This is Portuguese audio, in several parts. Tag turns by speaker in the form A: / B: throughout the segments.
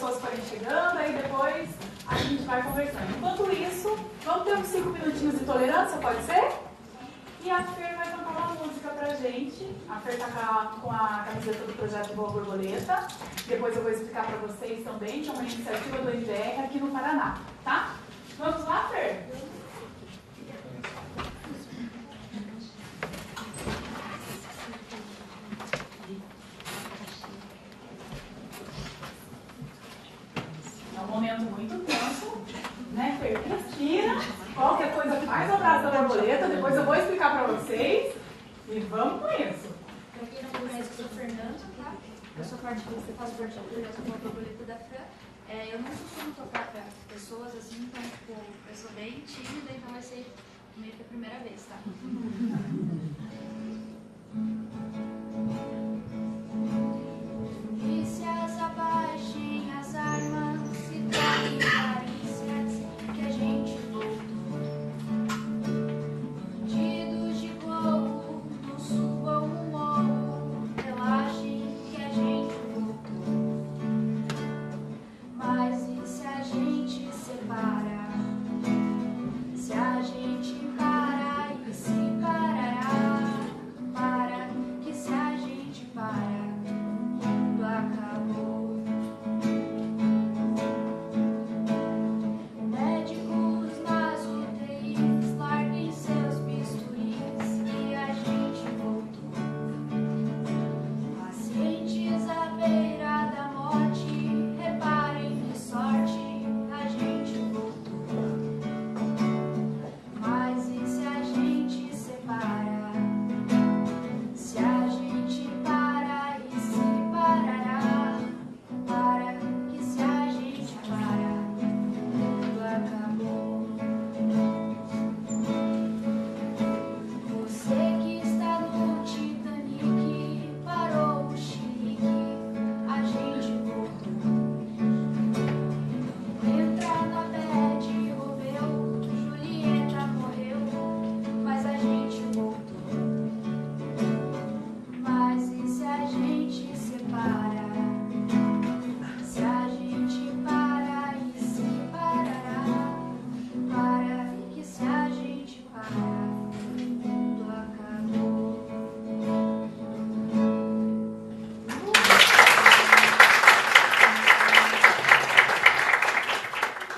A: pessoas forem chegando, aí depois a gente vai conversando. Enquanto isso, vamos ter uns 5 minutinhos de tolerância, pode ser? E a Fer vai cantar uma música pra gente. A Fer tá com a camiseta do Projeto de Boa Borboleta. Depois eu vou explicar pra vocês também, que é uma iniciativa do MBR aqui no Paraná, tá? Vamos lá, Fer? É um momento muito tenso, né, Fer? Respira. Qualquer coisa faz o abraço da borboleta, depois eu vou explicar para vocês e vamos com isso.
B: Para quem não conhece, eu sou Fernanda, tá? Eu sou parte do faço parte do projeto da borboleta da Fran. Eu não costumo tocar para pessoas assim, então tipo, eu sou bem tímida, então vai ser meio que a primeira vez, tá? Polícias abaixem as armas, se traem carícias que a gente voltou. Bandidos de globo, não subam o morro, relaxem que a gente voltou. Mas e se a gente separa? Se a gente para e se parará, para que se a gente para, o mundo acabou. Médicos nas UTIs, larguem seus bisturis e a gente voltou. Pacientes à beira da morte, reparem que sorte, a gente voltou. Mas e se a gente separa? Se a gente para e se parará, para que se a gente para, o mundo acabou. Você que está no Titanic, parou o Chilique, a gente voltou. Entra na bad, Romeu, Julieta morreu, mas a gente voltou. Mas e se a gente separa? Se a gente para e se parará, para que se a gente para, o mundo acabou.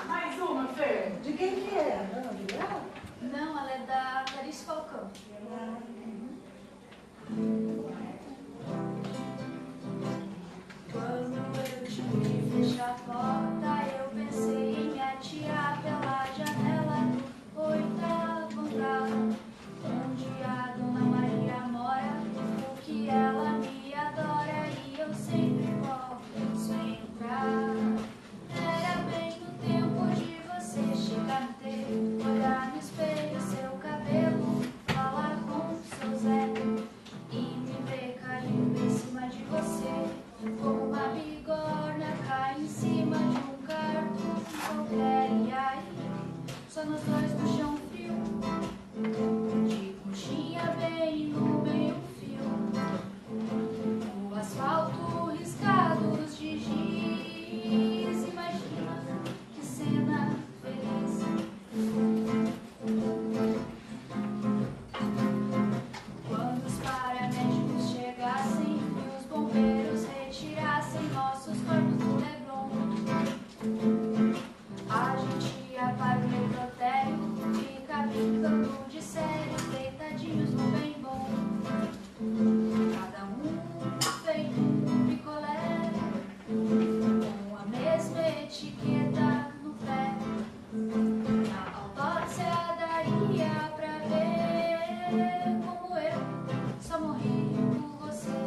A: Mais uma, Fer.
C: De quem que é? Não, de ela?
B: Não, ela é da Clarice Falcão. Quando eu tive que fechar a porta, eu pensei em me atirar pela janela do 8º andar, onde a Dona Maria mora, porque ela me adora e eu sempre posso entrar. Era bem no tempo de você chegar no teu, olhar no espelho, seu cabelo, falar com o seu Zé e me ver caindo em cima de você, como uma bigorna cai em cima de um cartoon qualquer. E aí, só nós dois no chão frio, de conchinha bem no meio fio, o asfalto riscados de giz. Imagina que cena feliz. Quando os paramédicos chegassem e os bombeiros retirassem nossos corpos do Leblon, a gente ia para o necrotério, fica brincando de sério, deitadinhos no bem bom. Cada um feito um picolé, com a mesma etiqueta no pé. Na autópsia daria pra ver como eu só morri por você.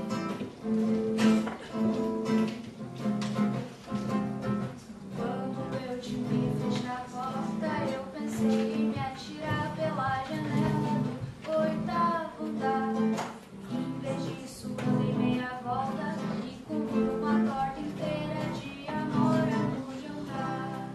B: Quando eu tive que fechar a porta, eu pensei em me atirar pela janela do 8º andar. Em vez disso, eu dei meia volta e comi uma torta inteira de amor no jantar.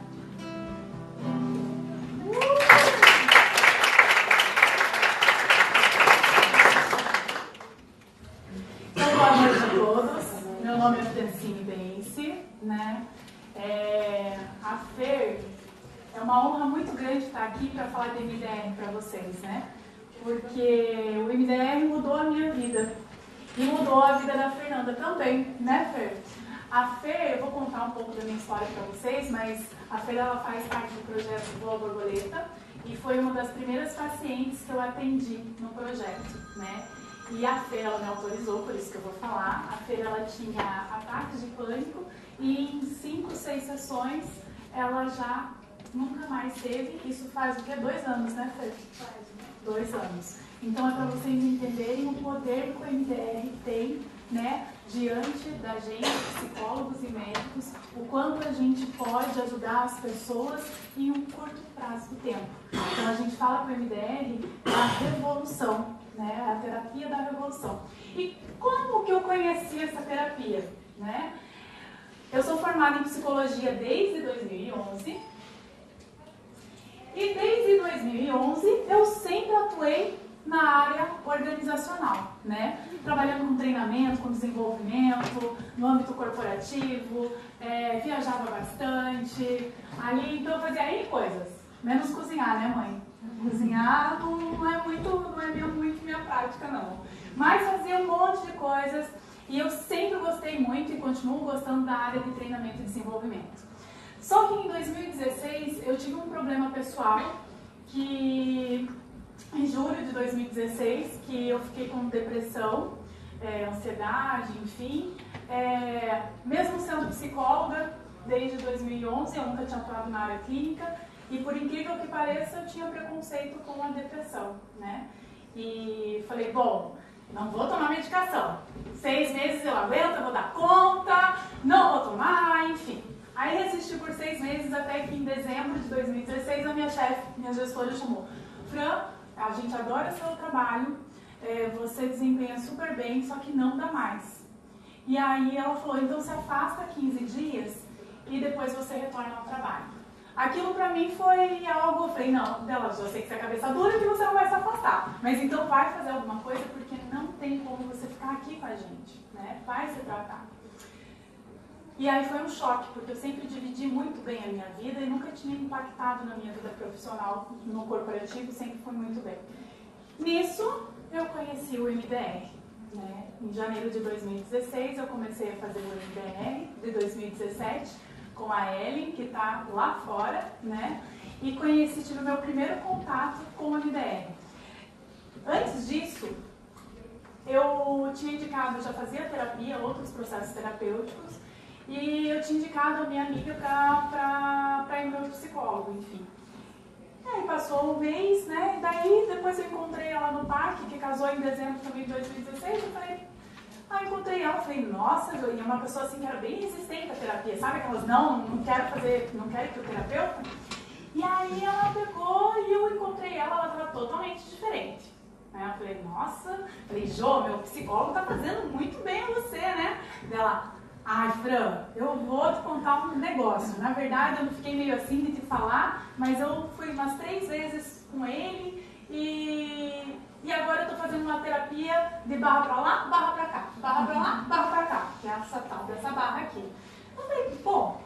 A: Então, boa noite a todos. Meu nome é Francine Bense, né? A Fer, é uma honra muito grande estar aqui para falar de MDR para vocês, né? Porque o MDR mudou a minha vida e mudou a vida da Fernanda também, né, Fer? A Fer, eu vou contar um pouco da minha história para vocês, mas a Fer, ela faz parte do projeto Voa Borboleta e foi uma das primeiras pacientes que eu atendi no projeto, né? E a Fer, ela me autorizou, por isso que eu vou falar. A Fer, ela tinha ataques de pânico e em 5, 6 sessões ela já nunca mais teve. Isso faz o quê? 2 anos, né, Fer? Faz, 2 anos. Então é para vocês entenderem o poder que o MDR tem, né, diante da gente, psicólogos e médicos, o quanto a gente pode ajudar as pessoas em um curto prazo de tempo. Então a gente fala que o MDR é a revolução, né, a terapia da revolução. E como que eu conheci essa terapia, né? Eu sou formada em psicologia desde 2011 e desde 2011 eu sempre atuei na área organizacional, né? Trabalhando com treinamento, com desenvolvimento, no âmbito corporativo, viajava bastante, ali, então eu fazia N coisas, menos cozinhar, né, mãe? Cozinhar não é muito minha prática, não. Mas fazia um monte de coisas e eu sempre gostei muito e continuo gostando da área de treinamento e desenvolvimento. Só que em 2016 eu tive um problema pessoal que... Em julho de 2016, que eu fiquei com depressão, ansiedade, enfim. Mesmo sendo psicóloga desde 2011, eu nunca tinha atuado na área clínica. E por incrível que pareça, eu tinha preconceito com a depressão, né? E falei, bom, não vou tomar medicação. 6 meses eu aguento, eu vou dar conta, não vou tomar, enfim. Aí resisti por 6 meses até que em dezembro de 2016 a minha chefe, minha gestora, chamou. Fran, a gente adora seu trabalho, você desempenha super bem, só que não dá mais. E aí ela falou, então se afasta 15 dias e depois você retorna ao trabalho. Aquilo pra mim foi algo, eu falei, não, dela, eu sei que você é cabeça dura que você não vai se afastar. Mas então vai fazer alguma coisa porque não tem como você ficar aqui com a gente, né? Vai se tratar. E aí foi um choque, porque eu sempre dividi muito bem a minha vida e nunca tinha impactado na minha vida profissional, no corporativo, sempre fui muito bem. Nisso, eu conheci o MDR. Né? Em janeiro de 2016, eu comecei a fazer o MDR, de 2017, com a Ellen, que está lá fora, né? E tive o meu primeiro contato com o MDR. Antes disso, eu tinha indicado, eu já fazia terapia, outros processos terapêuticos, e eu tinha indicado a minha amiga para ir no meu psicólogo, enfim. E aí passou um mês, né? E daí depois eu encontrei ela no parque, que casou em dezembro também de 2016. Eu falei, encontrei ela, falei, nossa, e é uma pessoa assim que era bem resistente à terapia, sabe? Aquelas, não quero ir pro terapeuta. E aí ela pegou e eu encontrei ela estava totalmente diferente. Aí eu falei, nossa, Jô, meu psicólogo tá fazendo muito bem a você, né? Ela, ai, Fran, eu vou te contar um negócio. Na verdade, eu não fiquei meio assim de te falar, mas eu fui umas 3 vezes com ele e agora eu tô fazendo uma terapia de barra pra lá, barra pra cá, barra pra lá, barra pra cá, que é essa tal dessa barra aqui. Eu falei, bom,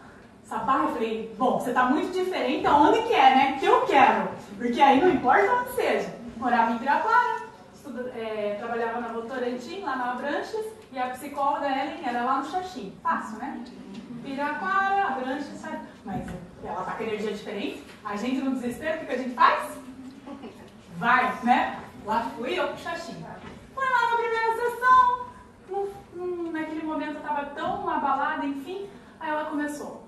A: essa barra, eu falei, bom, você tá muito diferente, aonde que é, né? Que eu quero, porque aí não importa onde seja. Morava em Piraquara, trabalhava na Votorantim, lá na Abranches, e a psicóloga Ellen era lá no Xaxim. Fácil, né? Piraquara, Abranches, sabe? Mas ela tá com energia diferente, a gente no desespero, o que a gente faz? Vai, né? Lá fui eu pro Xaxim. Foi lá na primeira sessão, naquele momento eu tava tão abalada, enfim, aí ela começou.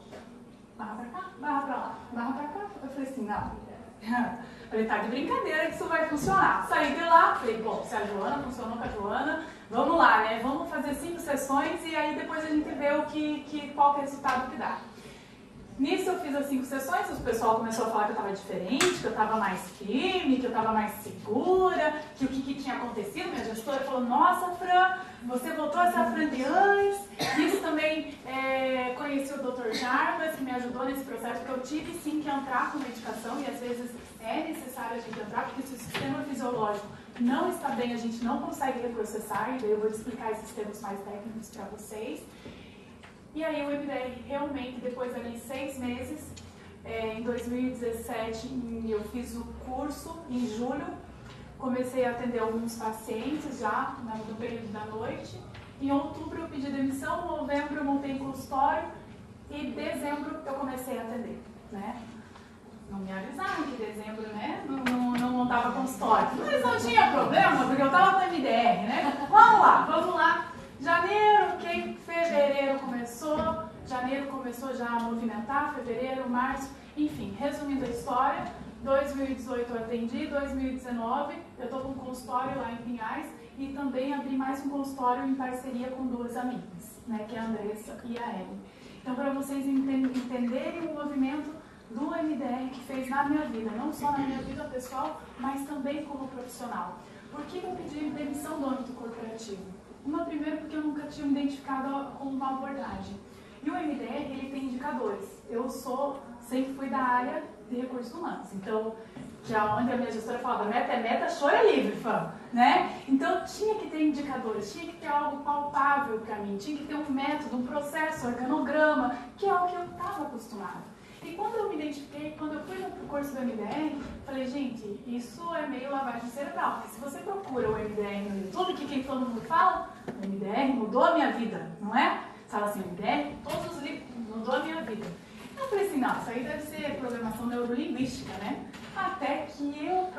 A: Barra pra cá, barra pra lá, barra pra cá. Eu falei assim, não. Falei, tá de brincadeira que isso vai funcionar. Saí de lá, falei, bom, se a Joana funcionou com a Joana, vamos lá, né? Vamos fazer 5 sessões e aí depois a gente vê qual que é o resultado que dá. Nisso eu fiz as 5 sessões, o pessoal começou a falar que eu estava diferente, que eu estava mais firme, que eu estava mais segura, que o que tinha acontecido. Minha gestora falou, nossa, Fran, você voltou a ser a Fran de antes. Isso também conheci o Dr. Jarbas, que me ajudou nesse processo, porque eu tive sim que entrar com medicação e às vezes é necessário a gente entrar, porque se o sistema fisiológico não está bem, a gente não consegue reprocessar, e daí eu vou explicar esses termos mais técnicos para vocês. E aí o MDR realmente, depois ali 6 meses, em 2017 eu fiz o curso em julho, comecei a atender alguns pacientes já no período da noite. Em outubro eu pedi demissão, novembro eu montei consultório e dezembro eu comecei a atender, né? Não me avisaram que dezembro, né, não montava consultório. Mas não tinha problema, porque eu estava com MDR, né? Vamos lá. Janeiro, fevereiro começou já a movimentar, fevereiro, março, enfim, resumindo a história, 2018 eu atendi, 2019 eu estou com um consultório lá em Pinhais e também abri mais um consultório em parceria com 2 amigas, né, que é a Andressa e a Ellen. Então, para vocês entenderem o movimento do MDR que fez na minha vida, não só na minha vida pessoal, mas também como profissional. Por que eu pedi demissão do âmbito corporativo? Primeiro porque eu nunca tinha me identificado com uma abordagem. E o MDR, ele tem indicadores. Eu sempre fui da área de recursos humanos. Então, que é onde a minha gestora falava, meta é meta, choro é livre, fã, né? Então, tinha que ter indicadores, tinha que ter algo palpável para mim, tinha que ter um método, um processo, organograma, que é o que eu estava acostumada. E quando eu me identifiquei, quando eu fui no curso do MDR, falei, gente, isso é meio lavagem cerebral, porque se você procura o MDR no YouTube, que todo mundo fala, o MDR mudou a minha vida, não é? Você fala assim, MDR, todos os livros, mudou a minha vida. Eu falei assim, não, isso aí deve ser programação neurolinguística, né? Até que eu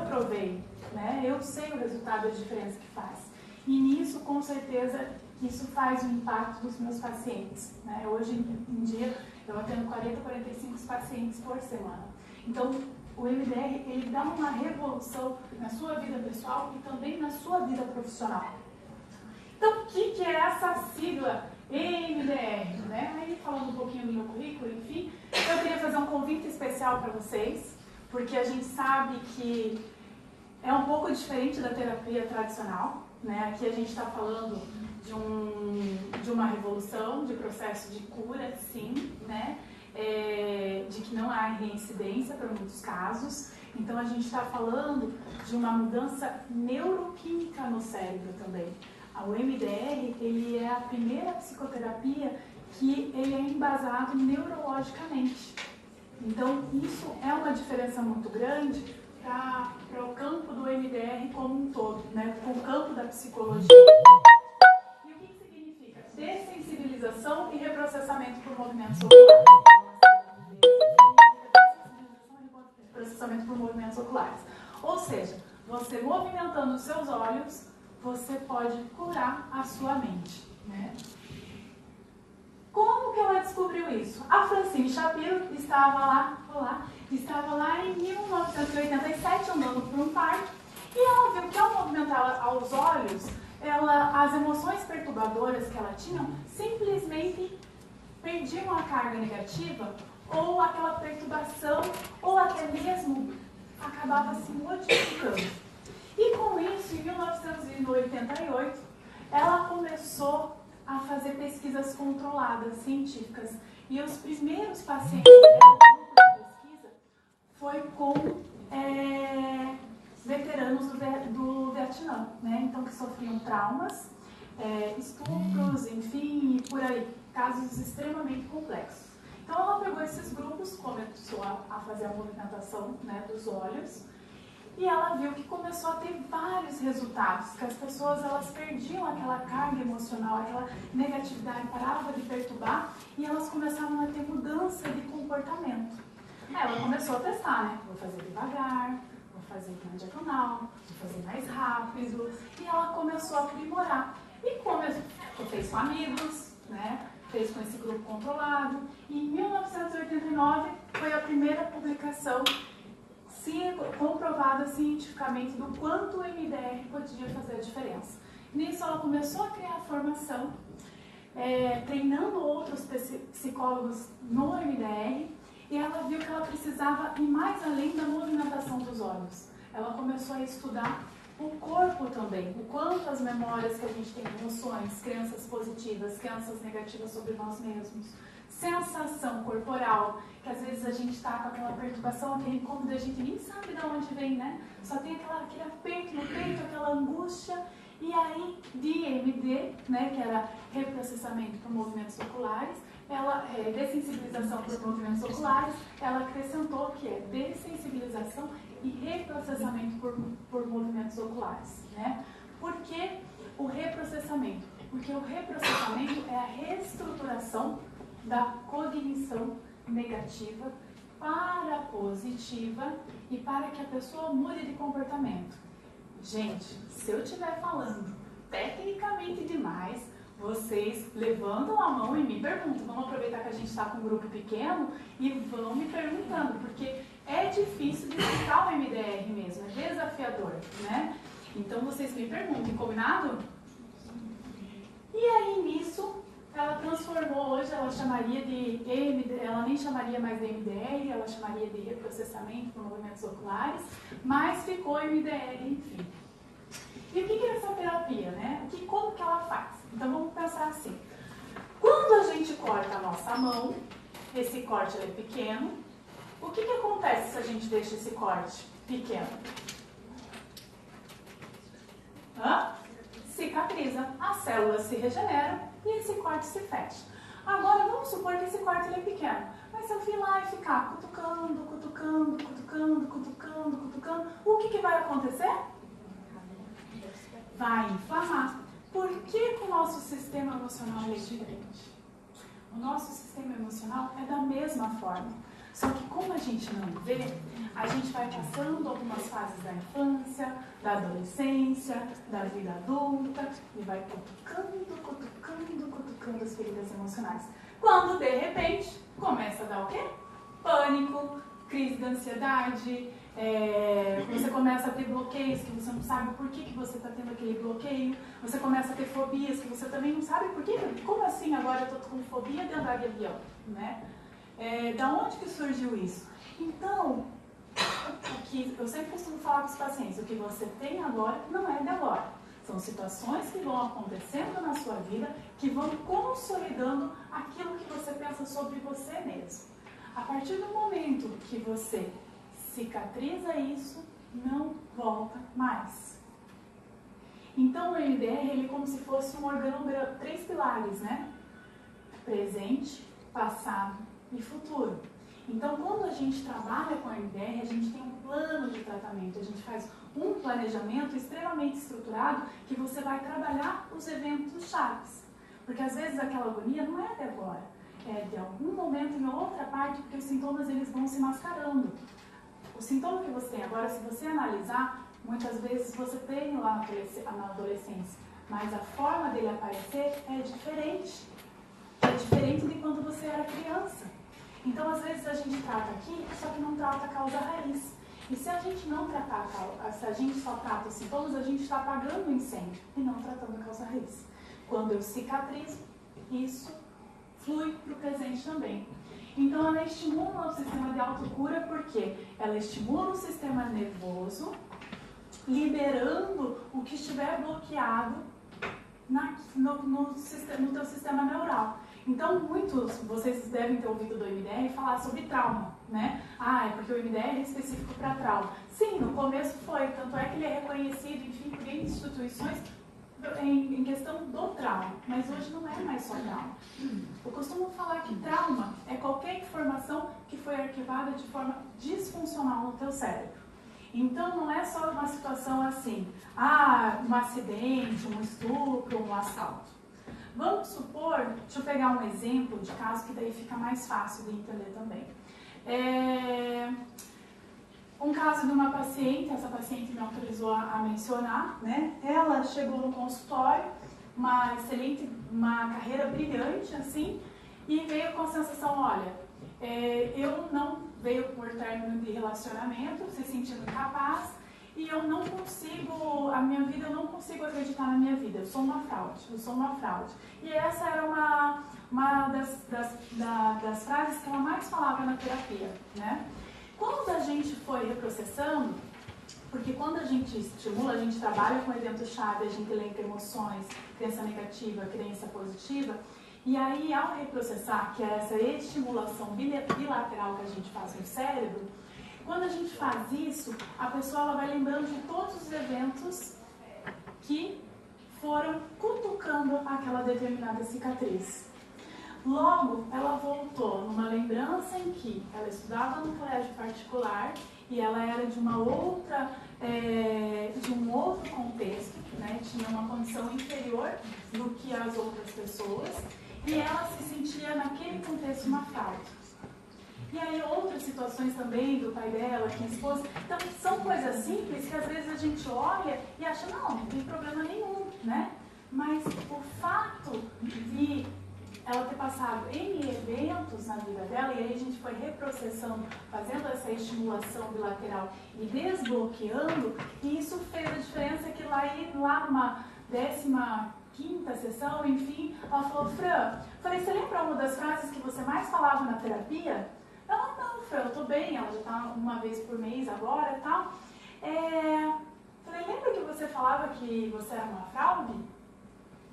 A: provei, né? Eu sei o resultado, a diferença que faz. E nisso, com certeza, isso faz um impacto nos meus pacientes, né? Hoje em dia, eu atendo 40, 45 pacientes por semana. Então, o MDR, ele dá uma revolução na sua vida pessoal e também na sua vida profissional. Então, o que é essa sigla MDR, né? Aí, falando um pouquinho do meu currículo, enfim, eu queria fazer um convite especial para vocês, porque a gente sabe que é um pouco diferente da terapia tradicional, né? Aqui a gente está falando de uma revolução, de processo de cura, sim, né? De que não há reincidência para muitos casos. Então, a gente está falando de uma mudança neuroquímica no cérebro também. O MDR, ele é a primeira psicoterapia que ele é embasado neurologicamente. Então, isso é uma diferença muito grande para o campo do MDR como um todo, né? Com o campo da psicologia. E o que significa? Dessensibilização e reprocessamento por movimentos oculares. Processamento por movimentos oculares. Ou seja, você movimentando os seus olhos, você pode curar a sua mente, né? Como que ela descobriu isso? A Francine Shapiro estava lá em 1987 andando por um parque e ela viu que ao movimentar os olhos, as emoções perturbadoras que ela tinha simplesmente perdiam a carga negativa ou aquela perturbação ou até mesmo acabava se modificando. E com isso, em 1988, ela começou a fazer pesquisas controladas, científicas. E os primeiros pacientes dela, no grupo de pesquisa, foi com veteranos do Vietnã, né? Então, que sofriam traumas, estupros, enfim, e por aí, casos extremamente complexos. Então, ela pegou esses grupos, começou a fazer a movimentação, né, dos olhos, e ela viu que começou a ter vários resultados, que as pessoas elas perdiam aquela carga emocional, aquela negatividade, parava de perturbar e elas começavam a ter mudança de comportamento. Ela começou a testar, né? Vou fazer devagar, vou fazer na diagonal, vou fazer mais rápido. E ela começou a aprimorar. E fez com amigos, né? Fez com esse grupo controlado. E em 1989 foi a primeira publicação comprovada cientificamente do quanto o MDR podia fazer a diferença. Nisso ela começou a criar formação, treinando outros psicólogos no MDR, e ela viu que ela precisava ir mais além da movimentação dos olhos. Ela começou a estudar o corpo também, o quanto as memórias que a gente tem, emoções, crenças positivas, crenças negativas sobre nós mesmos, sensação corporal, que às vezes a gente está com aquela perturbação, aquele incômodo, a gente nem sabe de onde vem, né? Só tem aquele aperto no peito, aquela angústia, E aí, DMD, né, que era reprocessamento por movimentos oculares, ela, dessensibilização por movimentos oculares, ela acrescentou que é dessensibilização e reprocessamento por movimentos oculares, né? Por que o reprocessamento? Porque o reprocessamento é a reestruturação da cognição negativa para a positiva e para que a pessoa mude de comportamento. Gente, se eu estiver falando tecnicamente demais, vocês levantam a mão e me perguntam. Vamos aproveitar que a gente está com um grupo pequeno e vão me perguntando, porque é difícil de explicar o MDR mesmo, é desafiador, né? Então vocês me perguntem, combinado? E aí nisso, ela transformou hoje, ela chamaria de ela nem chamaria mais de MDR, ela chamaria de reprocessamento por movimentos oculares, mas ficou MDR, enfim. E o que é essa terapia, né? Como que ela faz? Então vamos pensar assim. Quando a gente corta a nossa mão, esse corte é pequeno, o que acontece se a gente deixa esse corte pequeno? Cicatriza, as células se regeneram e esse corte se fecha. Agora vamos supor que esse corte é pequeno, mas se eu vir lá e ficar cutucando, cutucando, cutucando, cutucando, cutucando, o que vai acontecer? Vai inflamar. Por que o nosso sistema emocional é diferente? O nosso sistema emocional é da mesma forma. Só que como a gente não vê, a gente vai passando algumas fases da infância, da adolescência, da vida adulta e vai cutucando, cutucando, cutucando as feridas emocionais. Quando, de repente, começa a dar o quê? Pânico, crise de ansiedade, você começa a ter bloqueios que você não sabe por que você está tendo aquele bloqueio, você começa a ter fobias que você também não sabe por quê. Como assim agora eu estou com fobia de andar de avião, né? Da onde que surgiu isso? Então, eu sempre costumo falar com os pacientes, o que você tem agora não é de agora. São situações que vão acontecendo na sua vida que vão consolidando aquilo que você pensa sobre você mesmo. A partir do momento que você cicatriza isso, não volta mais. Então o MDR ele é como se fosse um organograma, 3 pilares, né? Presente, passado e futuro. Então quando a gente trabalha com a MDR, a gente tem um plano de tratamento, a gente faz um planejamento extremamente estruturado que você vai trabalhar os eventos chaves. Porque às vezes aquela agonia não é de agora, é de algum momento em outra parte, porque os sintomas eles vão se mascarando. O sintoma que você tem agora, se você analisar, muitas vezes você tem lá na adolescência, mas a forma dele aparecer é diferente. É diferente de quando você era criança. Então, às vezes, a gente trata aqui, só que não trata a causa raiz. E se a gente não tratar, se a gente só trata os sintomas, a gente está apagando o incêndio e não tratando a causa raiz. Quando eu cicatrizo, isso flui para o presente também. Então, ela estimula o sistema de autocura porque ela estimula o sistema nervoso, liberando o que estiver bloqueado no teu sistema neural. Então, muitos, vocês devem ter ouvido do MDR falar sobre trauma, né? É porque o MDR é específico para trauma. Sim, no começo foi, tanto é que ele é reconhecido, enfim, por instituições em questão do trauma, mas hoje não é mais só trauma. Eu costumo falar que trauma é qualquer informação que foi arquivada de forma disfuncional no teu cérebro. Então não é só uma situação assim, um acidente, um estupro, um assalto. Vamos supor, deixa eu pegar um exemplo de caso que daí fica mais fácil de entender também. Um caso de uma paciente, essa paciente me autorizou a mencionar, né? Ela chegou no consultório, uma carreira brilhante, assim, e veio com a sensação, olha, eu não veio por término de relacionamento, se sentindo incapaz, e eu não consigo, a minha vida, eu não consigo acreditar na minha vida, eu sou uma fraude. E essa era uma das frases que ela mais falava na terapia, né? Quando a gente foi reprocessando, porque quando a gente estimula, a gente trabalha com evento-chave, a gente elenca emoções, crença negativa, crença positiva, e aí ao reprocessar, que é essa estimulação bilateral que a gente faz no cérebro, quando a gente faz isso, a pessoa ela vai lembrando de todos os eventos que foram cutucando aquela determinada cicatriz. Logo, ela voltou numa lembrança em que ela estudava no colégio particular e ela era de uma outra, de um outro contexto, né? Tinha uma condição inferior do que as outras pessoas e ela se sentia naquele contexto uma falta. E aí outras situações também do pai dela, que é esposa. Então são coisas simples que às vezes a gente olha e acha, não tem problema nenhum, né? Mas o fato de ela ter passado N eventos na vida dela, e aí a gente foi reprocessando, fazendo essa estimulação bilateral e desbloqueando, e isso fez a diferença que lá numa 15ª sessão, enfim, ela falou, Fran, falei, você lembra uma das frases que você mais falava na terapia? Ela, não, Fran, eu tô bem, ela já tá uma vez por mês agora e tal. Falei, lembra que você falava que você era uma fraude?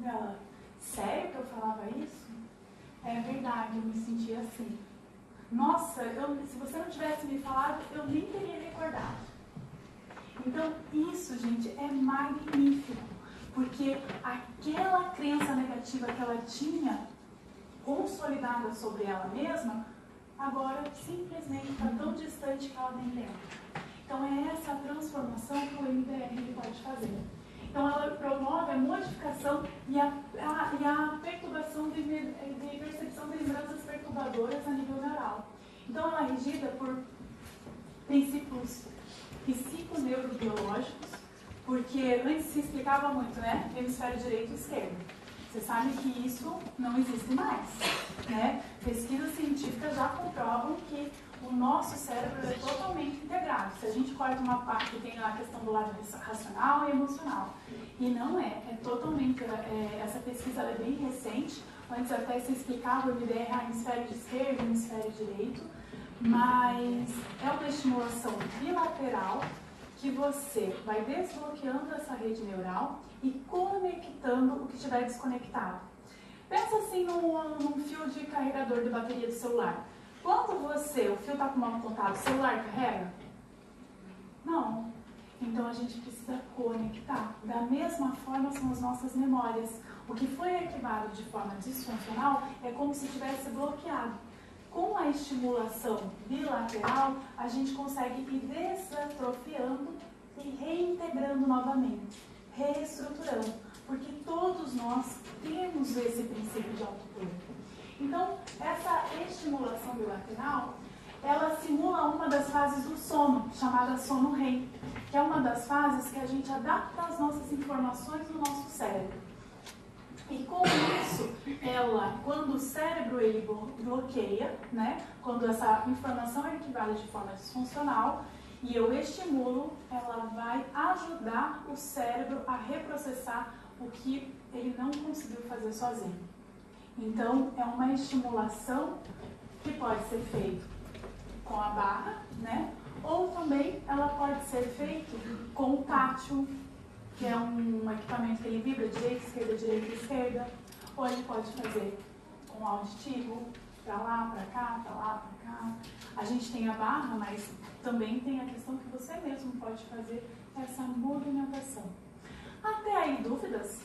A: Ela, sério que eu falava isso? É verdade, eu me sentia assim. Nossa, se você não tivesse me falado, eu nem teria recordado. Então, isso, gente, é magnífico. Porque aquela crença negativa que ela tinha consolidada sobre ela mesma, agora simplesmente está tão distante que ela nem lembra. Então, é essa transformação que o MDR pode fazer. Então, ela promove a modificação e a perturbação de percepção de lembranças perturbadoras a nível neural. Então, ela é regida por princípios psiconeurobiológicos, porque antes se explicava muito, né? Hemisfério direito e esquerdo. Você sabe que isso não existe mais, né? Pesquisas científicas já comprovam que o nosso cérebro é totalmente integrado. Se a gente corta uma parte, tem a questão do lado racional e emocional. E não é totalmente, essa pesquisa é bem recente, antes até se explicava o MDR hemisfério esquerdo e hemisfério direito, mas é uma estimulação bilateral que você vai desbloqueando essa rede neural e conectando o que estiver desconectado. Pensa assim num fio de carregador de bateria do celular. Quando o fio está com mau contato, o celular carrega? Não. Então a gente precisa conectar. Da mesma forma são as nossas memórias. O que foi arquivado de forma disfuncional é como se tivesse bloqueado. Com a estimulação bilateral, a gente consegue ir desatrofiando e reintegrando novamente, reestruturando, porque todos nós temos esse princípio de autocura. Então, essa estimulação bilateral, ela simula uma das fases do sono, chamada sono REM, que é uma das fases que a gente adapta as nossas informações no nosso cérebro. E com isso, quando o cérebro ele bloqueia, né, quando essa informação é arquivada de forma disfuncional, e eu estimulo, ela vai ajudar o cérebro a reprocessar o que ele não conseguiu fazer sozinho. Então, é uma estimulação que pode ser feita com a barra, né, ou também ela pode ser feita com o tátil, que é um equipamento que ele vibra direita, esquerda, ou ele pode fazer com auditivo, para lá, para cá, para lá, para cá. A gente tem a barra, mas também tem a questão que você mesmo pode fazer essa movimentação. Até aí, dúvidas?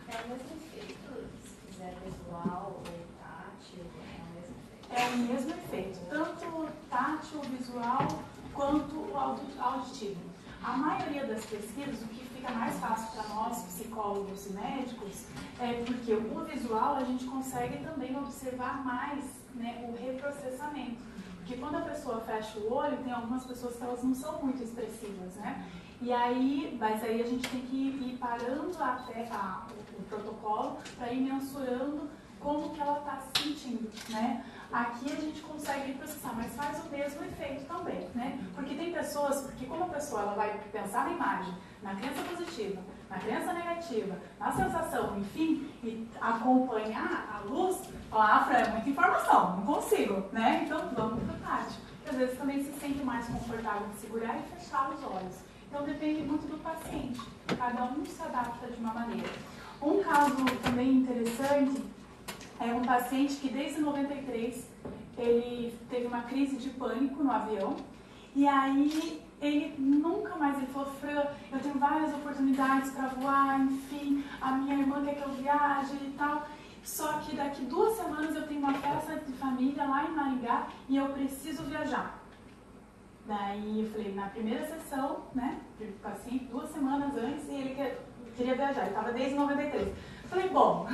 C: É o mesmo efeito, se quiser visual ou tátil, é o mesmo efeito.
A: É o mesmo efeito, tanto tátil, visual, quanto o auditivo. A maioria das pesquisas, o que fica mais fácil para nós, psicólogos e médicos, é porque o visual a gente consegue também observar mais, né, o reprocessamento. Porque quando a pessoa fecha o olho, tem algumas pessoas que elas não são muito expressivas, né? Mas aí a gente tem que ir parando até o protocolo para ir mensurando como que ela está se sentindo, né? Aqui a gente consegue processar, mas faz o mesmo efeito também, né? Porque tem pessoas, porque como a pessoa ela vai pensar na imagem, na crença positiva, na crença negativa, na sensação, enfim, e acompanhar a luz, falar, Fran, é muita informação, não consigo, né? Então vamos para o prático. E às vezes também se sente mais confortável de segurar e fechar os olhos. Então depende muito do paciente, cada um se adapta de uma maneira. Um caso também interessante é um paciente que desde 93 ele teve uma crise de pânico no avião e aí ele nunca mais, ele falou, Fran, eu tenho várias oportunidades para voar, enfim, a minha irmã quer que eu viaje e tal, só que daqui 2 semanas eu tenho uma festa de família lá em Maringá e eu preciso viajar. Daí eu falei, na primeira sessão, né, o paciente 2 semanas antes, e ele queria viajar, ele estava desde 93. Falei, bom,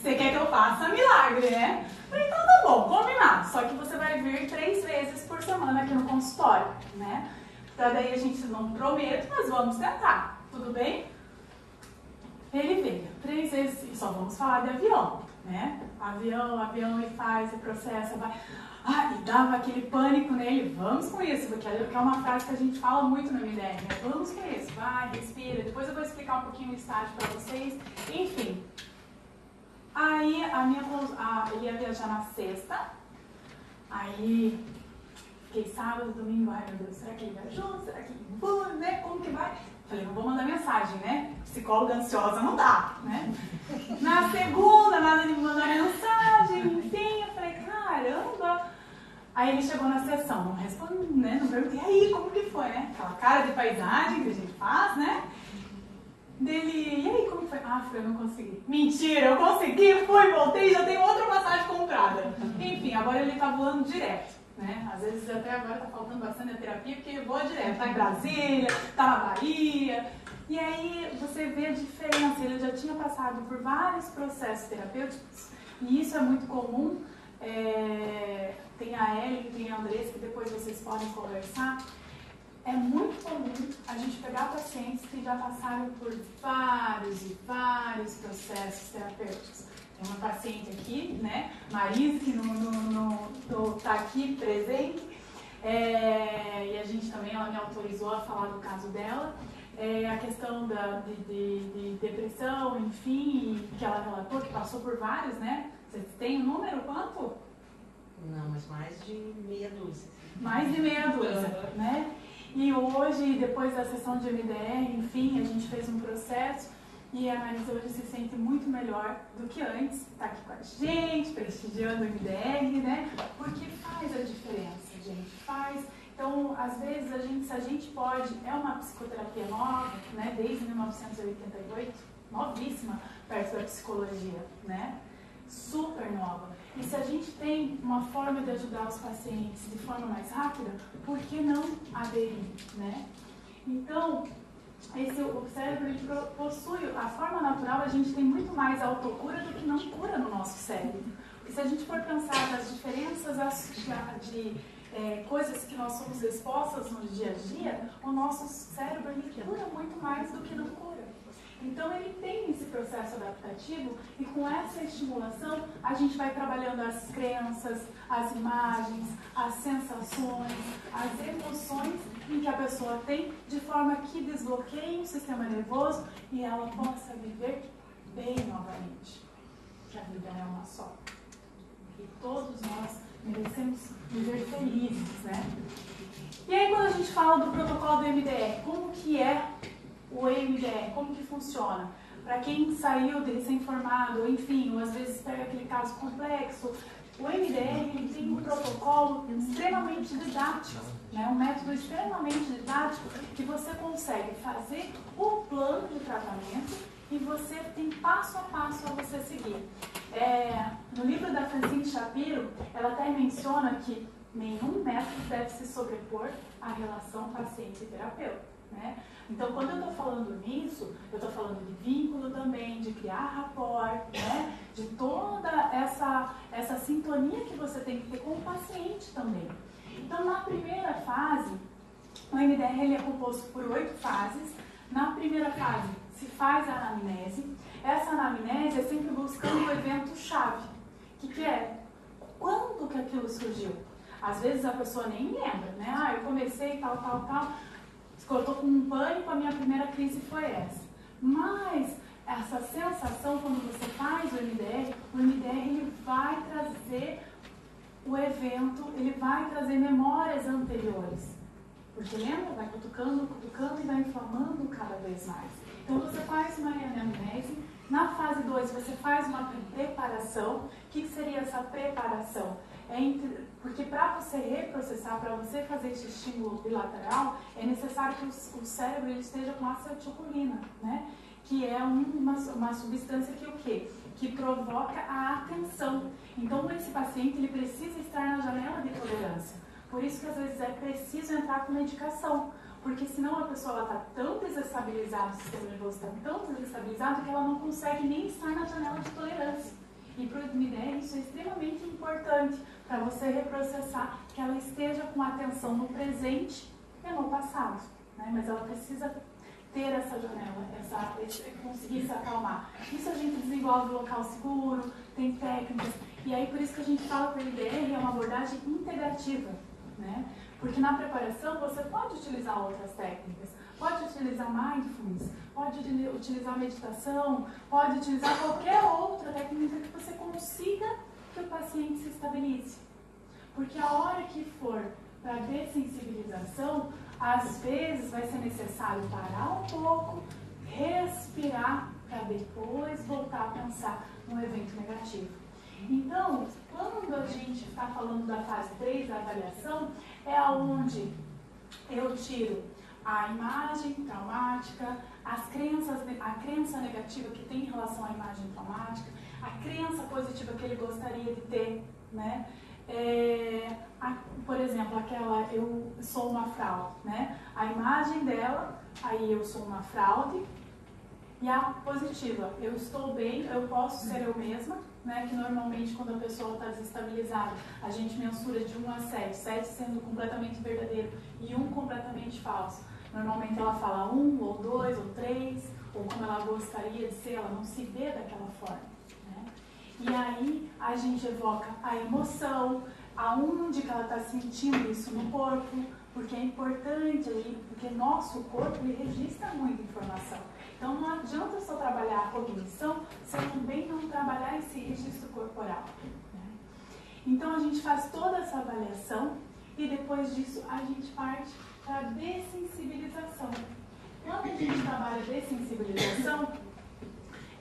A: você quer que eu faça milagre, né? Falei, então tá bom, combinado. Só que você vai vir 3 vezes por semana aqui no consultório, né? Pra daí a gente não promete, mas vamos tentar, tudo bem? Ele veio 3 vezes, e só vamos falar de avião, né? Avião, e faz, e processa, vai... e dava aquele pânico nele, vamos com isso, porque é uma frase que a gente fala muito no MDR, né? Vamos com isso, vai, respira, depois eu vou explicar um pouquinho o estágio para vocês, enfim. Aí ele ia viajar na sexta, aí fiquei sábado, domingo, ai meu Deus, será que ele viajou, será que ele foi, né, como que vai? Falei, não vou mandar mensagem, né? Psicóloga ansiosa não dá, né? Na segunda, nada de me mandar mensagem, enfim, eu falei, caramba. Aí ele chegou na sessão, não respondi, né? Não perguntei, aí, como que foi, né? Aquela cara de paisagem que a gente faz, né? Dele, e aí, como que foi? Eu não consegui. Mentira, eu consegui, fui, voltei, já tenho outra passagem comprada. Enfim, agora ele tá voando direto, né? Às vezes até agora tá faltando bastante a terapia, porque voa direto. Tá em Brasília, tá na Bahia. E aí você vê a diferença. Ele já tinha passado por vários processos terapêuticos, e isso é muito comum. Tem a Ellen, tem a Andressa, que depois vocês podem conversar. É muito comum a gente pegar pacientes que já passaram por vários e vários processos terapêuticos. Tem uma paciente aqui, né, Marisa, que está aqui presente, e a gente também, ela me autorizou a falar do caso dela. A questão de depressão, enfim, que ela relatou, que passou por vários, né? Vocês têm um número? Quanto?
D: Não, mas mais de meia dúzia.
A: Mais de meia dúzia, né? E hoje, depois da sessão de MDR, enfim, a gente fez um processo e a Marisa hoje se sente muito melhor do que antes. Está aqui com a gente, prestigiando o MDR, né? Porque faz a diferença, gente, faz. Então, às vezes, se a gente pode, é uma psicoterapia nova, né? Desde 1988, novíssima, perto da psicologia, né? Super nova. E se a gente tem uma forma de ajudar os pacientes de forma mais rápida, por que não aderir, né? Então, o cérebro ele possui, a forma natural, a gente tem muito mais autocura do que não cura no nosso cérebro. Porque se a gente for pensar nas diferenças de coisas que nós somos expostas no dia a dia, o nosso cérebro ele cura muito mais do que não cura. Então ele tem esse processo adaptativo e com essa estimulação a gente vai trabalhando as crenças, as imagens, as sensações, as emoções em que a pessoa tem, de forma que desbloqueie o sistema nervoso e ela possa viver bem novamente. Que a vida é uma só. E todos nós merecemos viver felizes, né? E aí quando a gente fala do protocolo do MDR, como que é o MDR, como que funciona? Para quem saiu de recém-formado, ou enfim, ou às vezes pega aquele caso complexo, o MDR ele tem um protocolo extremamente didático, né? Um método extremamente didático que você consegue fazer o plano de tratamento e você tem passo a passo a você seguir. No livro da Francine Shapiro, ela até menciona que nenhum método deve se sobrepor à relação paciente e terapeuta, né? Então, quando eu estou falando nisso, eu estou falando de vínculo também, de criar rapport, né? De toda essa sintonia que você tem que ter com o paciente também. Então, na primeira fase, o MDR ele é composto por 8 fases. Na primeira fase, se faz a anamnese. Essa anamnese é sempre buscando o evento-chave. O que é? Quando que aquilo surgiu? Às vezes a pessoa nem lembra, né? Eu comecei tal. Eu estou com um pânico, a minha primeira crise foi essa. Mas essa sensação, quando você faz o MDR ele vai trazer o evento, ele vai trazer memórias anteriores. Porque lembra? Vai cutucando e vai inflamando cada vez mais. Então você faz uma anamnese. Na fase 2 você faz uma preparação preparação. O que seria essa preparação? Porque para você reprocessar, para você fazer esse estímulo bilateral, é necessário que o cérebro ele esteja com acetilcolina, né? Que é uma substância que o quê? Que provoca a atenção. Então, esse paciente ele precisa estar na janela de tolerância. Por isso que às vezes é preciso entrar com medicação. Porque senão a pessoa está tão desestabilizada, o sistema nervoso está tão desestabilizado que ela não consegue nem estar na janela de tolerância. E para o MDR isso é extremamente importante para você reprocessar, que ela esteja com atenção no presente e no passado. Né? Mas ela precisa ter essa janela, conseguir se acalmar. Isso a gente desenvolve local seguro, tem técnicas. E aí por isso que a gente fala que o MDR é uma abordagem integrativa. Né? Porque na preparação você pode utilizar outras técnicas, pode utilizar mindfulness, pode utilizar meditação, pode utilizar qualquer outra técnica que você consiga que o paciente se estabilize. Porque a hora que for para dessensibilização, às vezes vai ser necessário parar um pouco, respirar, para depois voltar a pensar no evento negativo. Então, quando a gente está falando da fase 3 da avaliação, é onde eu tiro a imagem traumática, a crença negativa que tem em relação à imagem traumática, a crença positiva que ele gostaria de ter, né? Por exemplo, aquela eu sou uma fraude, né? A imagem dela, aí eu sou uma fraude, e a positiva, eu estou bem, eu posso ser eu mesma, né? Que normalmente quando a pessoa está desestabilizada, a gente mensura de 1 a 7, 7 sendo completamente verdadeiro e 1 completamente falso. Normalmente ela fala 1, ou 2, ou 3, ou como ela gostaria de ser, ela não se vê daquela forma. Né? E aí a gente evoca a emoção, aonde que ela está sentindo isso no corpo, porque é importante, porque nosso corpo ele registra muita informação. Então não adianta só trabalhar a cognição, se também não trabalhar esse registro corporal. Né? Então a gente faz toda essa avaliação e depois disso a gente parte para a dessensibilização. Quando a gente trabalha a dessensibilização,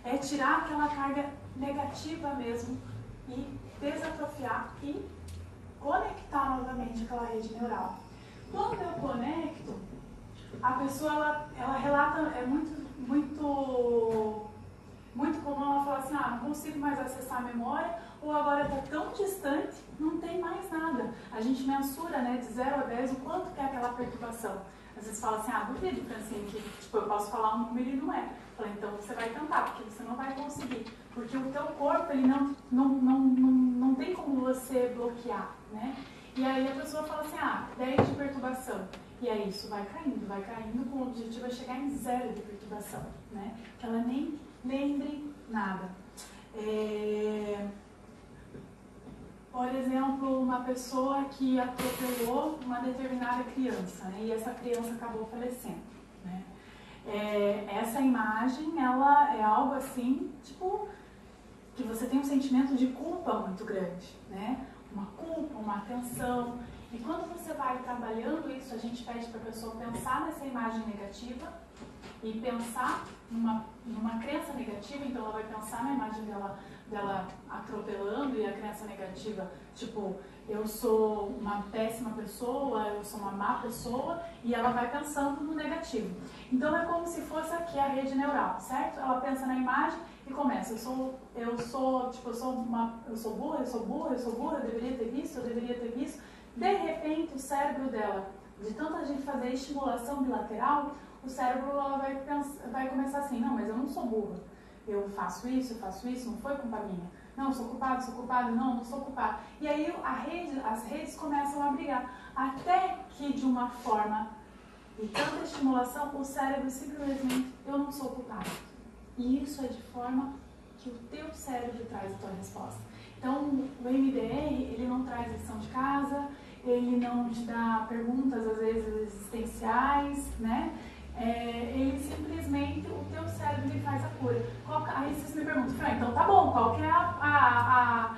A: é tirar aquela carga negativa mesmo e desatrofiar e conectar novamente aquela rede neural. Quando eu conecto, a pessoa ela relata, é muito comum ela falar assim, não consigo mais acessar a memória, ou agora está tão distante, não tem mais nada. A gente mensura, né, de 0 a 10 o quanto que é aquela perturbação. Às vezes fala assim, duvido, Francine, que tipo, eu posso falar um número e não é. Falei, então você vai tentar, porque você não vai conseguir. Porque o teu corpo, ele não tem como você bloquear, né? E aí a pessoa fala assim, 10 de perturbação. E aí isso vai caindo, com o objetivo é chegar em 0 de perturbação, né? Que ela nem lembre nada. Por exemplo, uma pessoa que atropelou uma determinada criança, né? E essa criança acabou falecendo, né? Essa imagem, ela é algo assim, tipo, que você tem um sentimento de culpa muito grande, né? Uma culpa, uma tensão. E quando você vai trabalhando isso, a gente pede para a pessoa pensar nessa imagem negativa e pensar numa crença negativa. Então ela vai pensar na imagem dela atropelando e a crença negativa, tipo, eu sou uma péssima pessoa, eu sou uma má pessoa, e ela vai pensando no negativo. Então é como se fosse aqui a rede neural, certo? Ela pensa na imagem e começa, eu sou burra, eu deveria ter visto. De repente, o cérebro dela, de tanta gente fazer estimulação bilateral, o cérebro ela vai começar assim, não, mas eu não sou burra. Eu faço isso, não foi culpa minha. Não, sou culpado, não sou culpado. E aí as redes começam a brigar. Até que, de uma forma de tanta estimulação, o cérebro simplesmente, eu não sou culpado. E isso é de forma que o teu cérebro traz a tua resposta. Então, o MDR, ele não traz lição de casa, ele não te dá perguntas, às vezes, existenciais, né? Ele simplesmente, o teu cérebro ele faz a cura. Aí vocês me perguntam, Fran, então tá bom, qual que é a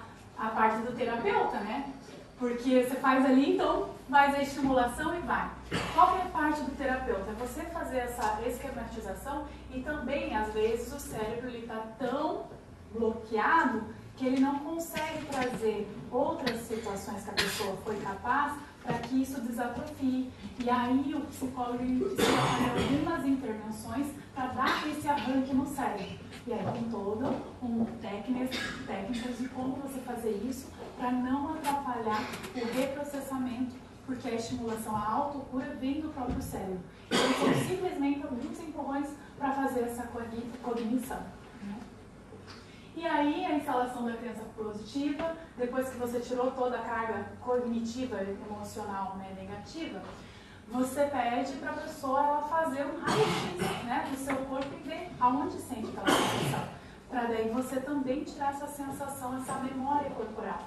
A: parte do terapeuta, né? Porque você faz ali, então faz a estimulação e vai. Qual que é a parte do terapeuta? É você fazer essa esquematização e também, às vezes, o cérebro está tão bloqueado que ele não consegue trazer outras situações que a pessoa foi capaz para que isso desatrofie. E aí o psicólogo precisa fazer algumas intervenções para dar esse arranque no cérebro. E aí com técnicas de como você fazer isso para não atrapalhar o reprocessamento, porque a estimulação, a autocura vem do próprio cérebro. Então são simplesmente alguns empurrões para fazer essa cognição. E aí, a instalação da crença positiva, depois que você tirou toda a carga cognitiva, emocional, né, negativa, você pede para a pessoa ela fazer um raio-x, né, do seu corpo e ver aonde sente aquela sensação. Para daí você também tirar essa sensação, essa memória corporal.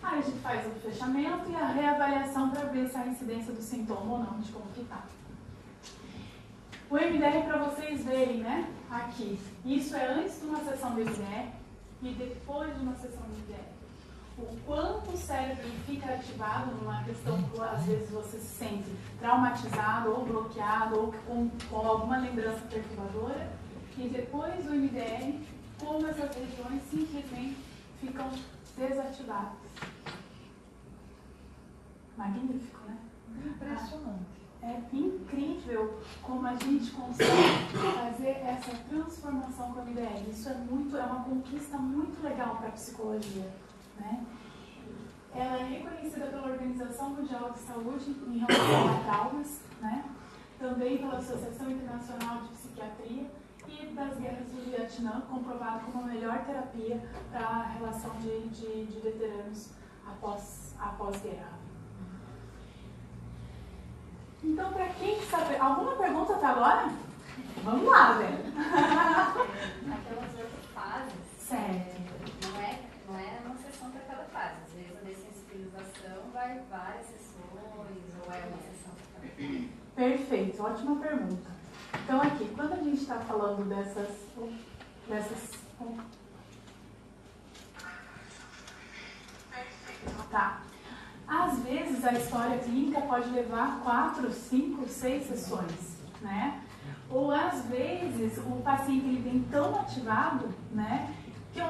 A: Aí a gente faz o fechamento e a reavaliação para ver se há incidência do sintoma ou não, de como que está. O MDR para vocês verem, né, aqui. Isso é antes de uma sessão de MDR e depois de uma sessão de MDR. O quanto o cérebro fica ativado numa questão que às vezes você se sente traumatizado ou bloqueado ou com alguma lembrança perturbadora, e depois do MDR, como essas regiões simplesmente ficam desativadas. Magnífico, né?
E: Impressionante.
A: É incrível como a gente consegue fazer essa transformação com a MDR. Isso é uma conquista muito legal para a psicologia, né? Ela é reconhecida pela Organização Mundial de Saúde em relação a traumas, né? Também pela Associação Internacional de Psiquiatria e das guerras do Vietnã, comprovado como a melhor terapia para a relação de veteranos após guerra. Então, para quem sabe... Alguma pergunta até agora? Vamos lá, velho.
C: Aquelas 8 fases,
A: Certo.
C: não é uma sessão para cada fase. Às vezes a dessensibilização vai várias sessões, ou é uma sessão para cada.
A: Perfeito, ótima pergunta. Então, aqui, quando a gente está falando dessas tá. Às vezes a história clínica pode levar 4, 5, 6 sessões, né? Ou às vezes o paciente ele vem tão ativado, né, que eu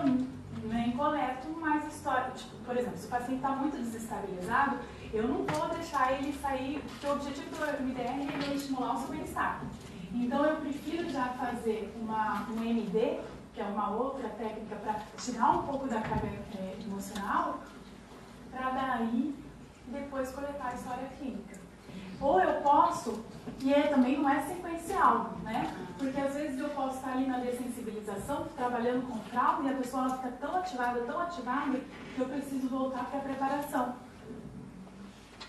A: nem coleto mais história. Tipo, por exemplo, se o paciente está muito desestabilizado, eu não vou deixar ele sair, porque o objetivo do MDR é estimular o seu bem-estar. Então eu prefiro já fazer um MD, que é uma outra técnica para tirar um pouco da carga emocional, para daí depois coletar a história clínica. Ou eu posso, e também não é sequencial, né? Porque às vezes eu posso estar ali na dessensibilização, trabalhando com trauma, e a pessoa ela fica tão ativada, que eu preciso voltar para a preparação.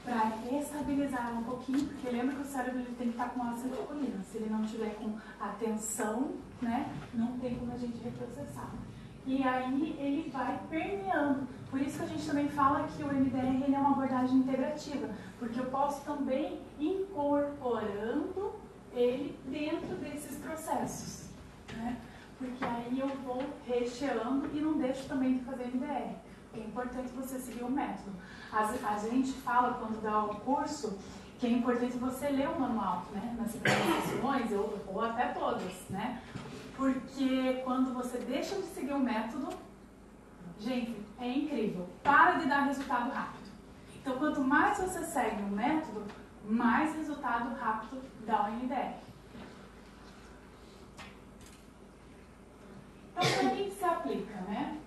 A: Para estabilizar um pouquinho, porque lembra que o cérebro ele tem que estar com acetilcolina. Se ele não tiver com atenção, né, não tem como a gente reprocessar. E aí ele vai permeando. Por isso que a gente também fala que o MDR ele é uma abordagem integrativa, porque eu posso também incorporando ele dentro desses processos, né? Porque aí eu vou recheando e não deixo também de fazer MDR. É importante você seguir o método. A gente fala quando dá o curso que é importante você ler o manual, né? Nas primeiras sessões, ou até todas, né? Porque quando você deixa de seguir o método, gente, é incrível. Para de dar resultado rápido. Então, quanto mais você segue o método, mais resultado rápido dá o MDR. Então, para quem se aplica, né?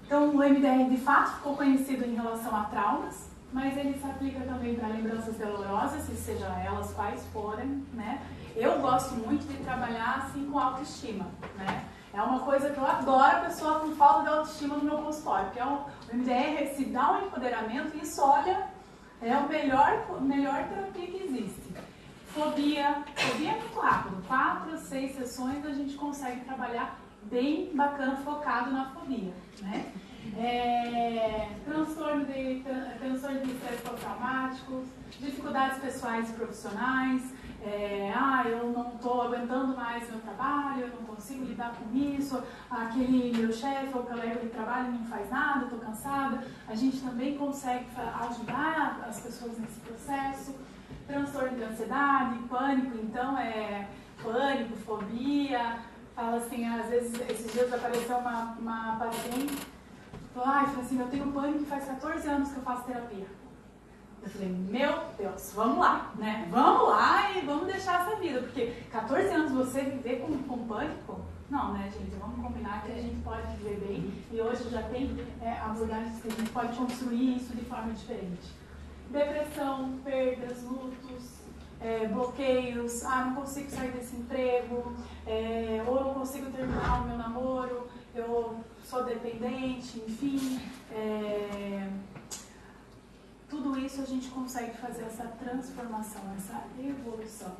A: Então, o MDR, de fato, ficou conhecido em relação a traumas, mas ele se aplica também para lembranças dolorosas, sejam elas quais forem, né? Eu gosto muito de trabalhar assim com autoestima, né? É uma coisa que eu adoro a pessoa com falta de autoestima no meu consultório, porque o MDR se dá um empoderamento e isso, olha, é a melhor terapia que existe. Fobia é muito rápido, 4, 6 sessões a gente consegue trabalhar bem bacana, focado na fobia, né? Transtorno de estresse pós-traumático, dificuldades pessoais e profissionais, eu não estou aguentando mais meu trabalho, eu não consigo lidar com isso, aquele meu chefe ou colega de trabalho não faz nada, estou cansada. A gente também consegue ajudar as pessoas nesse processo. Transtorno de ansiedade, pânico, então pânico, fobia. Fala assim, às vezes, esses dias apareceu uma paciente Falou, ai, Francine, eu tenho pânico e faz 14 anos que eu faço terapia. Eu falei, meu Deus, vamos lá, né? Vamos lá e vamos deixar essa vida, porque 14 anos você viver com pânico? Não, né, gente? Vamos combinar que a gente pode viver bem e hoje já tem abordagens que a gente pode construir isso de forma diferente. Depressão, perdas, lutos, bloqueios, não consigo sair desse emprego, ou não consigo terminar o meu namoro, eu sou dependente, enfim. Tudo isso a gente consegue fazer essa transformação, essa evolução.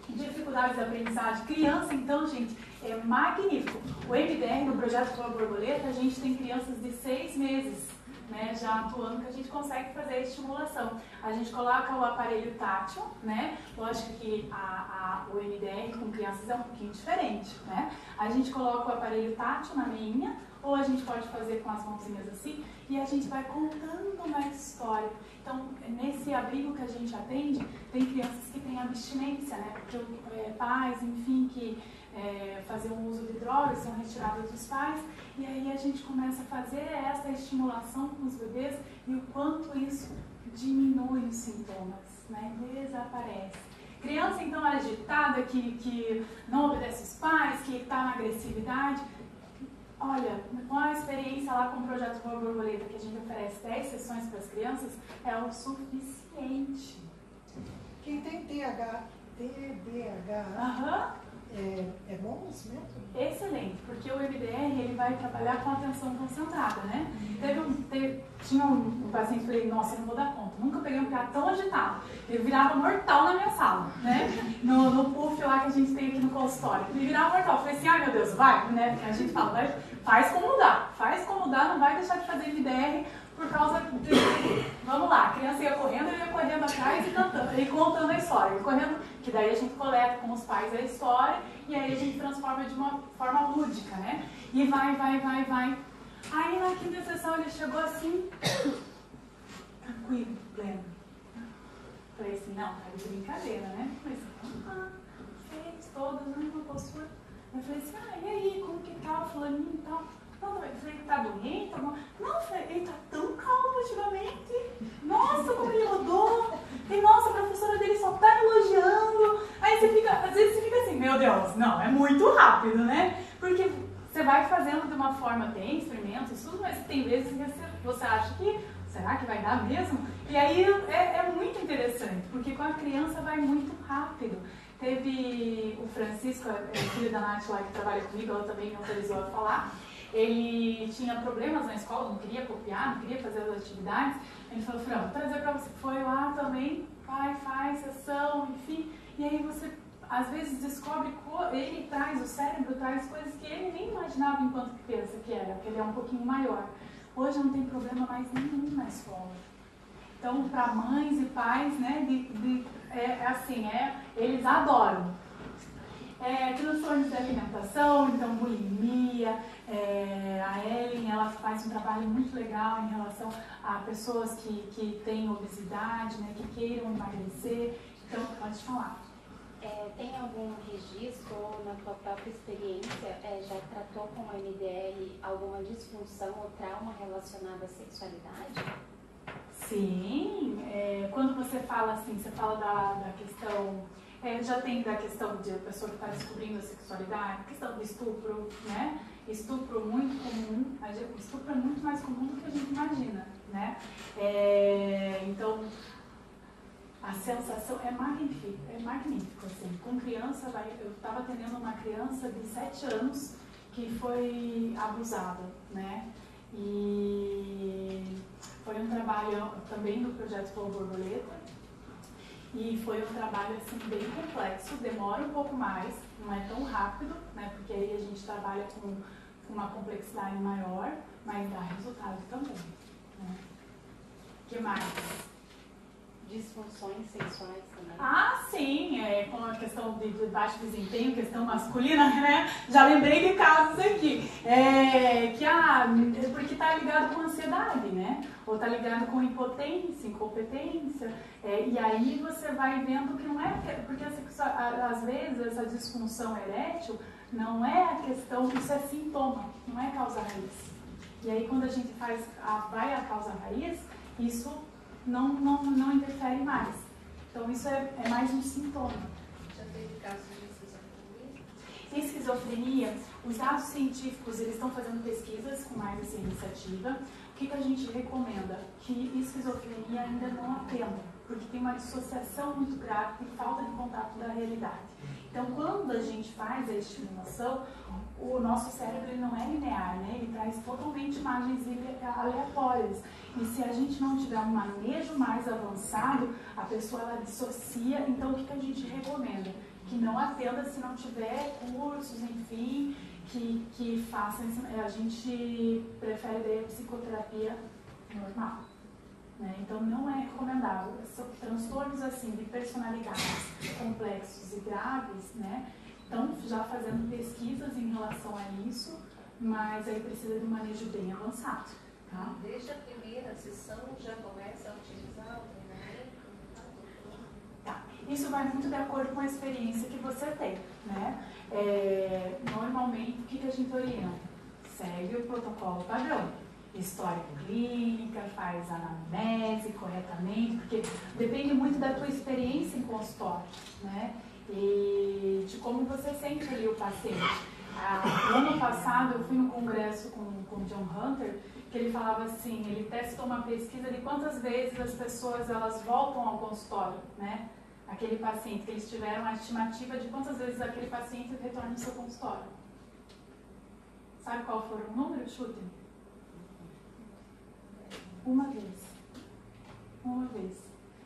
A: Dificuldades de aprendizagem. Criança, então, gente, é magnífico. O MDR, no projeto Flor Borboleta, a gente tem crianças de 6 meses, né, já atuando, que a gente consegue fazer a estimulação. A gente coloca o aparelho tátil, né? Lógico que o MDR com crianças é um pouquinho diferente, né? A gente coloca o aparelho tátil na meinha, ou a gente pode fazer com as mãozinhas assim, e a gente vai contando uma história. Então, nesse abrigo que a gente atende, tem crianças que têm abstinência, né? Porque pais, enfim, que faziam uso de drogas, são retiradas dos pais, e aí a gente começa a fazer essa estimulação com os bebês e o quanto isso diminui os sintomas, né? Desaparece. Criança, então, agitada, que não obedece os pais, que está na agressividade. Olha, com a experiência lá com o Projeto Voa Borboleta, que a gente oferece 10 sessões para as crianças, é o suficiente.
E: Quem tem TDAH é bom isso mesmo?
A: Excelente, porque o MDR ele vai trabalhar com atenção concentrada, né? Tinha um paciente que falei, nossa, eu não vou dar conta, nunca peguei um piá tão agitado. Ele virava mortal na minha sala, né? No puff lá que a gente tem aqui no consultório. Ele virava mortal. Eu falei assim, ai meu Deus, vai, né? A gente fala, faz como dá, não vai deixar de fazer MDR por causa de... Vamos lá, a criança ia correndo, eu ia correndo atrás e cantando, e contando a história, que daí a gente coleta com os pais a história e aí a gente transforma de uma forma lúdica, né? E vai. Aí na quinta sessão ele chegou assim, tranquilo, pleno. Falei assim, não, tá de brincadeira, né? Falei assim, fez todas, uma postura. Eu falei assim, e aí, como que tá o fulaninho e tal? Não, eu falei, tá doente? Não, ele tá tão calmo ultimamente. Nossa, como ele mudou. E nossa, a professora dele só tá elogiando. Aí às vezes você fica assim, meu Deus, não, é muito rápido, né? Porque você vai fazendo de uma forma, tem experimentos, tudo, mas tem vezes que você acha que, será que vai dar mesmo? E aí é muito interessante, porque com a criança vai muito rápido. Teve o Francisco, filho da Nath lá que trabalha comigo, ela também me autorizou a falar. Ele tinha problemas na escola, não queria copiar, não queria fazer as atividades. Ele falou, Fran, vou trazer pra você. Foi lá também, faz sessão, enfim. E aí você, às vezes, descobre, o cérebro traz coisas que ele nem imaginava enquanto criança que era, porque ele é um pouquinho maior. Hoje não tem problema mais nenhum na escola. Então, para mães e pais, né, eles adoram. Transtornos de alimentação, então bulimia, a Ellen, ela faz um trabalho muito legal em relação a pessoas que têm obesidade, né, que queiram emagrecer, então pode falar.
F: Tem algum registro ou na tua própria experiência já tratou com a MDR alguma disfunção ou trauma relacionado à sexualidade?
A: Sim, quando você fala assim, você fala da questão... já tem da questão de a pessoa que está descobrindo a sexualidade, questão do estupro, né? Estupro muito comum, estupro é muito mais comum do que a gente imagina, né? Então, a sensação é magnífico, assim. Com criança, eu estava atendendo uma criança de 7 anos que foi abusada, né? E foi um trabalho também do Projeto Voa Borboleta. E foi um trabalho assim, bem complexo, demora um pouco mais, não é tão rápido, né? Porque aí a gente trabalha com uma complexidade maior, mas dá resultado também. Né? O que mais?
F: Disfunções sexuais também?
A: Sim, com a questão de baixo desempenho, questão masculina, né? Já lembrei de casos aqui. Porque tá ligado com ansiedade, né? Ou tá ligado com impotência, incompetência. E aí você vai vendo que não é... Porque às vezes essa disfunção erétil não é a questão, isso é sintoma, não é causa raiz. E aí quando a gente vai à causa raiz, isso não interfere mais. Então isso é mais um sintoma.
C: Já teve casos de esquizofrenia?
A: Esquizofrenia, os dados científicos, eles estão fazendo pesquisas com mais essa iniciativa. O que a gente recomenda? Que esquizofrenia ainda não atenda, porque tem uma dissociação muito grave, tem falta de contato da realidade. Então, quando a gente faz a estimulação, o nosso cérebro ele não é linear, né? Ele traz totalmente imagens aleatórias. E se a gente não tiver um manejo mais avançado, a pessoa ela dissocia. Então, o que a gente recomenda? Que não atenda se não tiver cursos, enfim, que façam. A gente prefere daí a psicoterapia normal. Né? Então, não é recomendável. São transtornos assim, de personalidades complexos e graves, né? Estão já fazendo pesquisas em relação a isso, mas aí precisa de um manejo bem avançado. Tá?
C: Desde a primeira sessão já começa a utilizar o treinamento?
A: Tá. Isso vai muito de acordo com a experiência que você tem. Né? Normalmente, o que a gente orienta? Segue o protocolo padrão. História clínica, faz anamnese corretamente, porque depende muito da tua experiência em consultório, né? E de como você sente ali o paciente. No ano passado eu fui no congresso com o John Hunter, que ele falava assim, ele testou uma pesquisa de quantas vezes as pessoas elas voltam ao consultório, né? Aquele paciente, que eles tiveram a estimativa de quantas vezes aquele paciente retorna ao seu consultório. Sabe qual foi o número? Chutem. Uma vez. Uma vez.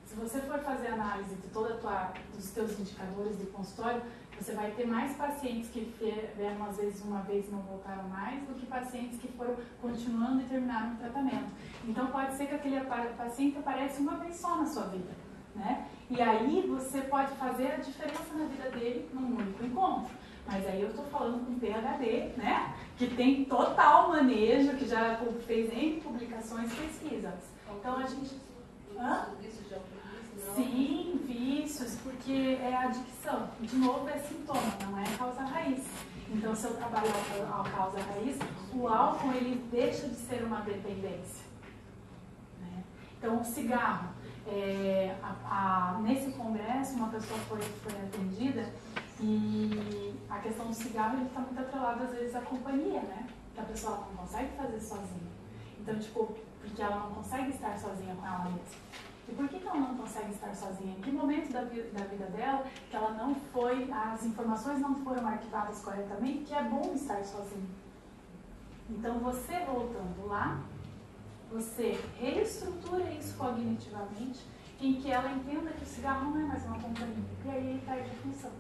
A: Se você for fazer análise de dos teus indicadores de consultório, você vai ter mais pacientes que vieram às vezes uma vez e não voltaram mais, do que pacientes que foram continuando e terminaram o tratamento. Então pode ser que aquele paciente apareça uma vez só na sua vida, né? E aí você pode fazer a diferença na vida dele num único encontro. Mas aí eu estou falando com PhD, né? Que tem total manejo, que já fez N publicações e pesquisas. Então a gente...
C: Vícios de alcoolismo?
A: Sim, vícios, porque é adicção. De novo é sintoma, não é causa raiz. Então se eu trabalhar a causa raiz, o álcool ele deixa de ser uma dependência. Né? Então o cigarro, nesse congresso uma pessoa foi atendida e a questão do cigarro está muito atrelada às vezes à companhia, né? Que a pessoa não consegue fazer sozinha. Então, porque ela não consegue estar sozinha com ela mesma. E por que ela não consegue estar sozinha? Em que momento da vida dela que ela não foi, as informações não foram arquivadas corretamente, que é bom estar sozinha. Então, você voltando lá, você reestrutura isso cognitivamente, em que ela entenda que o cigarro não é mais uma companhia. E aí ele perde a função.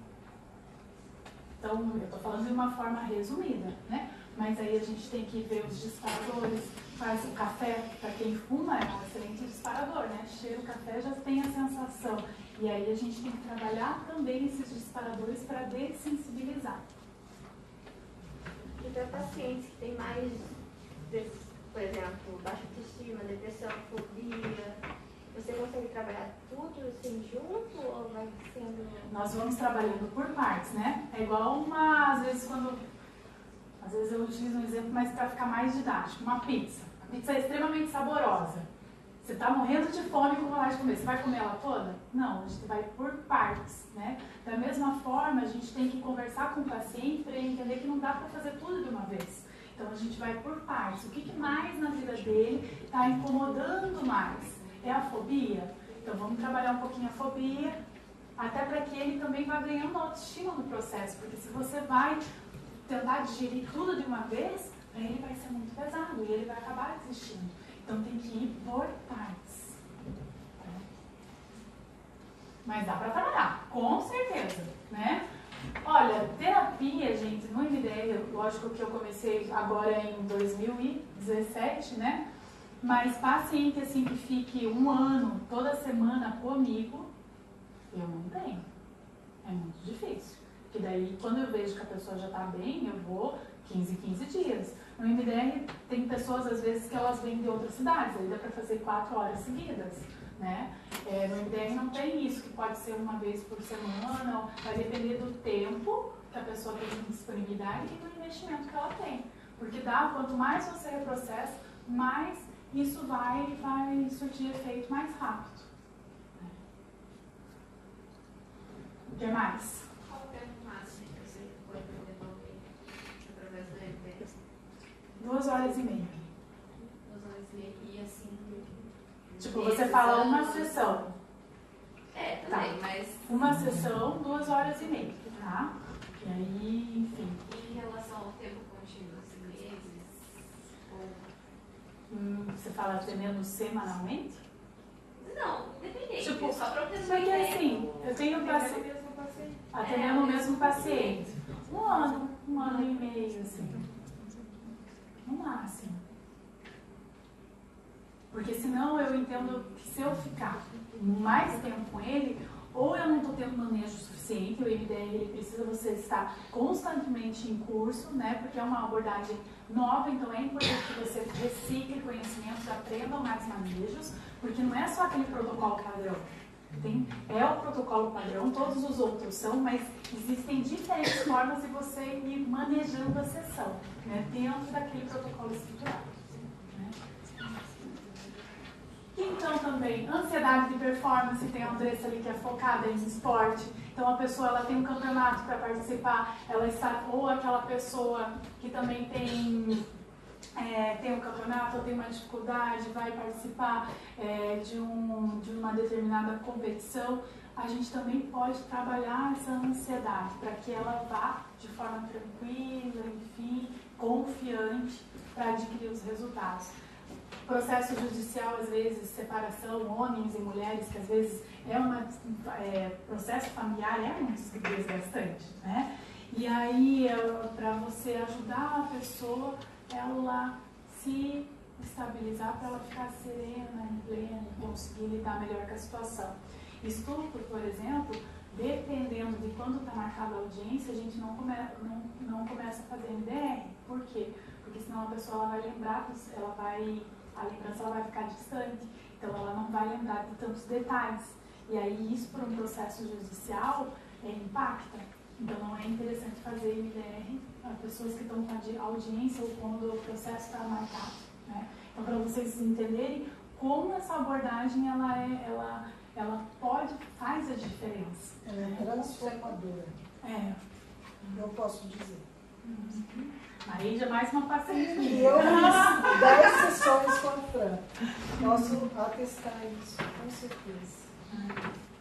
A: Então, eu estou falando de uma forma resumida, né? Mas aí a gente tem que ver os disparadores, faz o café, para quem fuma é um excelente disparador, né? Cheira o café, já tem a sensação. E aí a gente tem que trabalhar também esses disparadores para dessensibilizar.
G: E para pacientes que têm mais, por exemplo, baixa autoestima, depressão, fobia, você consegue trabalhar tudo assim junto ou vai sendo...
A: Nós vamos trabalhando por partes, né? É igual às vezes eu utilizo um exemplo, mas para ficar mais didático, uma pizza. A pizza é extremamente saborosa. Você está morrendo de fome com vontade de comer. Você vai comer ela toda? Não, a gente vai por partes, né? Da mesma forma, a gente tem que conversar com o paciente para ele entender que não dá para fazer tudo de uma vez. Então, a gente vai por partes. O que mais na vida dele está incomodando mais? É a fobia? Então, vamos trabalhar um pouquinho a fobia, até para que ele também vá ganhando autoestima no processo. Porque se você vai tentar digerir tudo de uma vez, para ele vai ser muito pesado e ele vai acabar desistindo. Então tem que ir por partes. Mas dá para trabalhar, com certeza, né? Olha, terapia, gente, no MDR, lógico que eu comecei agora em 2017, né? Mas paciente assim que fique um ano, toda semana comigo, eu não tenho. É muito difícil. Porque daí, quando eu vejo que a pessoa já está bem, eu vou 15 dias. No MDR, tem pessoas, às vezes, que elas vêm de outras cidades, aí dá para fazer 4 horas seguidas, né? No MDR não tem isso, que pode ser uma vez por semana, vai depender do tempo que a pessoa tem de disponibilidade e do investimento que ela tem. Porque quanto mais você reprocessa, mais isso vai surtir efeito mais rápido. O que mais?
C: Qual o tempo máximo que você pode devolver através do EMD?
A: 2 horas e meia.
C: 2 horas e meia. E assim.
A: Tipo, você fala uma sessão.
C: Também, mas.
A: Uma sessão, 2 horas e meia, tá? E aí, enfim.
C: Em relação ao tempo contínuo, assim, meses? Ou...
A: Você fala atendendo semanalmente?
C: Não, independente.
A: Tipo,
C: só pra eu ter uma
A: Porque
C: ideia.
A: assim, eu tenho paciente. Atendendo o mesmo paciente. Um ano e meio, assim. No máximo. Porque senão eu entendo que se eu ficar mais tempo com ele, ou eu não estou tendo manejo suficiente, o MDR ele precisa você estar constantemente em curso, né? Porque é uma abordagem nova, então é importante que você recicle conhecimentos, aprenda mais manejos, porque não é só aquele protocolo padrão. É o protocolo padrão, todos os outros são, mas existem diferentes formas de você ir manejando a sessão, né, dentro daquele protocolo estruturado. Né? Então também, ansiedade de performance, tem a Andressa ali que é focada em esporte, então a pessoa ela tem um campeonato para participar, ela está, ou aquela pessoa que também tem um campeonato ou tem uma dificuldade, vai participar de uma determinada competição, a gente também pode trabalhar essa ansiedade para que ela vá de forma tranquila, enfim, confiante para adquirir os resultados. Processo judicial, às vezes, separação, homens e mulheres, que às vezes processo familiar é um desgastante, né? E aí, para você ajudar a pessoa, ela se estabilizar para ela ficar serena, em plena, e conseguir lidar melhor com a situação. Estupro, por exemplo, dependendo de quando está marcada a audiência, a gente não começa a fazer MDR. Por quê? Porque senão a pessoa ela vai lembrar, a lembrança ela vai ficar distante, então ela não vai lembrar de tantos detalhes. E aí isso para um processo judicial impacta. Então não é interessante fazer MDR para pessoas que estão com audiência ou quando o processo está marcado. Né? Então para vocês entenderem como essa abordagem faz a diferença.
E: Ela é transformadora. Eu posso dizer.
A: Marília, mais uma paciente.
E: E eu fiz 10 sessões com a Fran. Posso atestar isso, com certeza.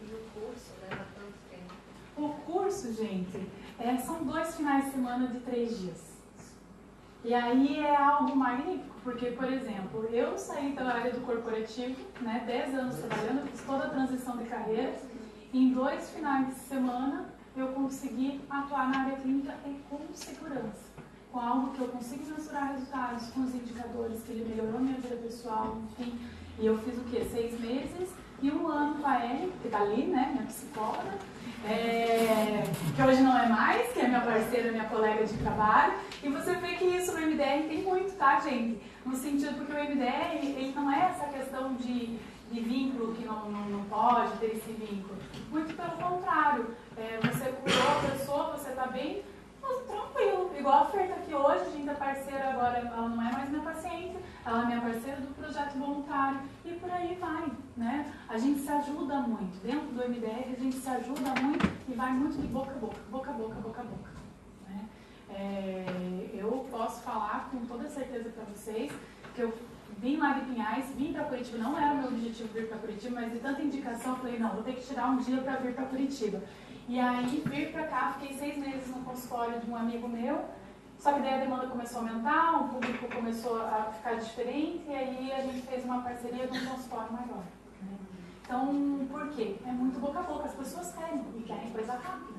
C: E o curso leva tanto tempo?
A: O curso, gente, são 2 finais de semana de 3 dias. E aí é algo magnífico, porque, por exemplo, eu saí da área do corporativo, né, 10 anos trabalhando, fiz toda a transição de carreira. Em 2 finais de semana, eu consegui atuar na área clínica e com segurança. Com algo que eu consigo mensurar resultados, com os indicadores, que ele melhorou minha vida pessoal, enfim. E eu fiz o quê? 6 meses e 1 ano com a Ellen, que está ali, né, minha psicóloga, que hoje não é mais, que é minha parceira, minha colega de trabalho. E você vê que isso no MDR tem muito, tá, gente? No sentido, porque o MDR, ele não é essa questão de vínculo, que não pode ter esse vínculo. Muito pelo contrário. Você curou a pessoa, você está bem, tranquilo. Igual a Fer tá aqui hoje, a gente é parceira agora, ela não é mais minha paciente, ela é minha parceira do projeto voluntário. E por aí vai, né? A gente se ajuda muito. Dentro do MDR, a gente se ajuda muito e vai muito de boca a boca, boca a boca, boca a boca. Né? Eu posso falar com toda certeza para vocês que eu vim lá de Pinhais, vim para Curitiba, não era meu objetivo vir para Curitiba, mas de tanta indicação eu falei, não, vou ter que tirar um dia para vir para Curitiba. E aí, vir para cá, fiquei 6 meses no consultório de um amigo meu, só que daí a demanda começou a aumentar, o público começou a ficar diferente, e aí a gente fez uma parceria de um consultório maior. Né? Então, por quê? É muito boca a boca, as pessoas querem, e querem coisa rápida.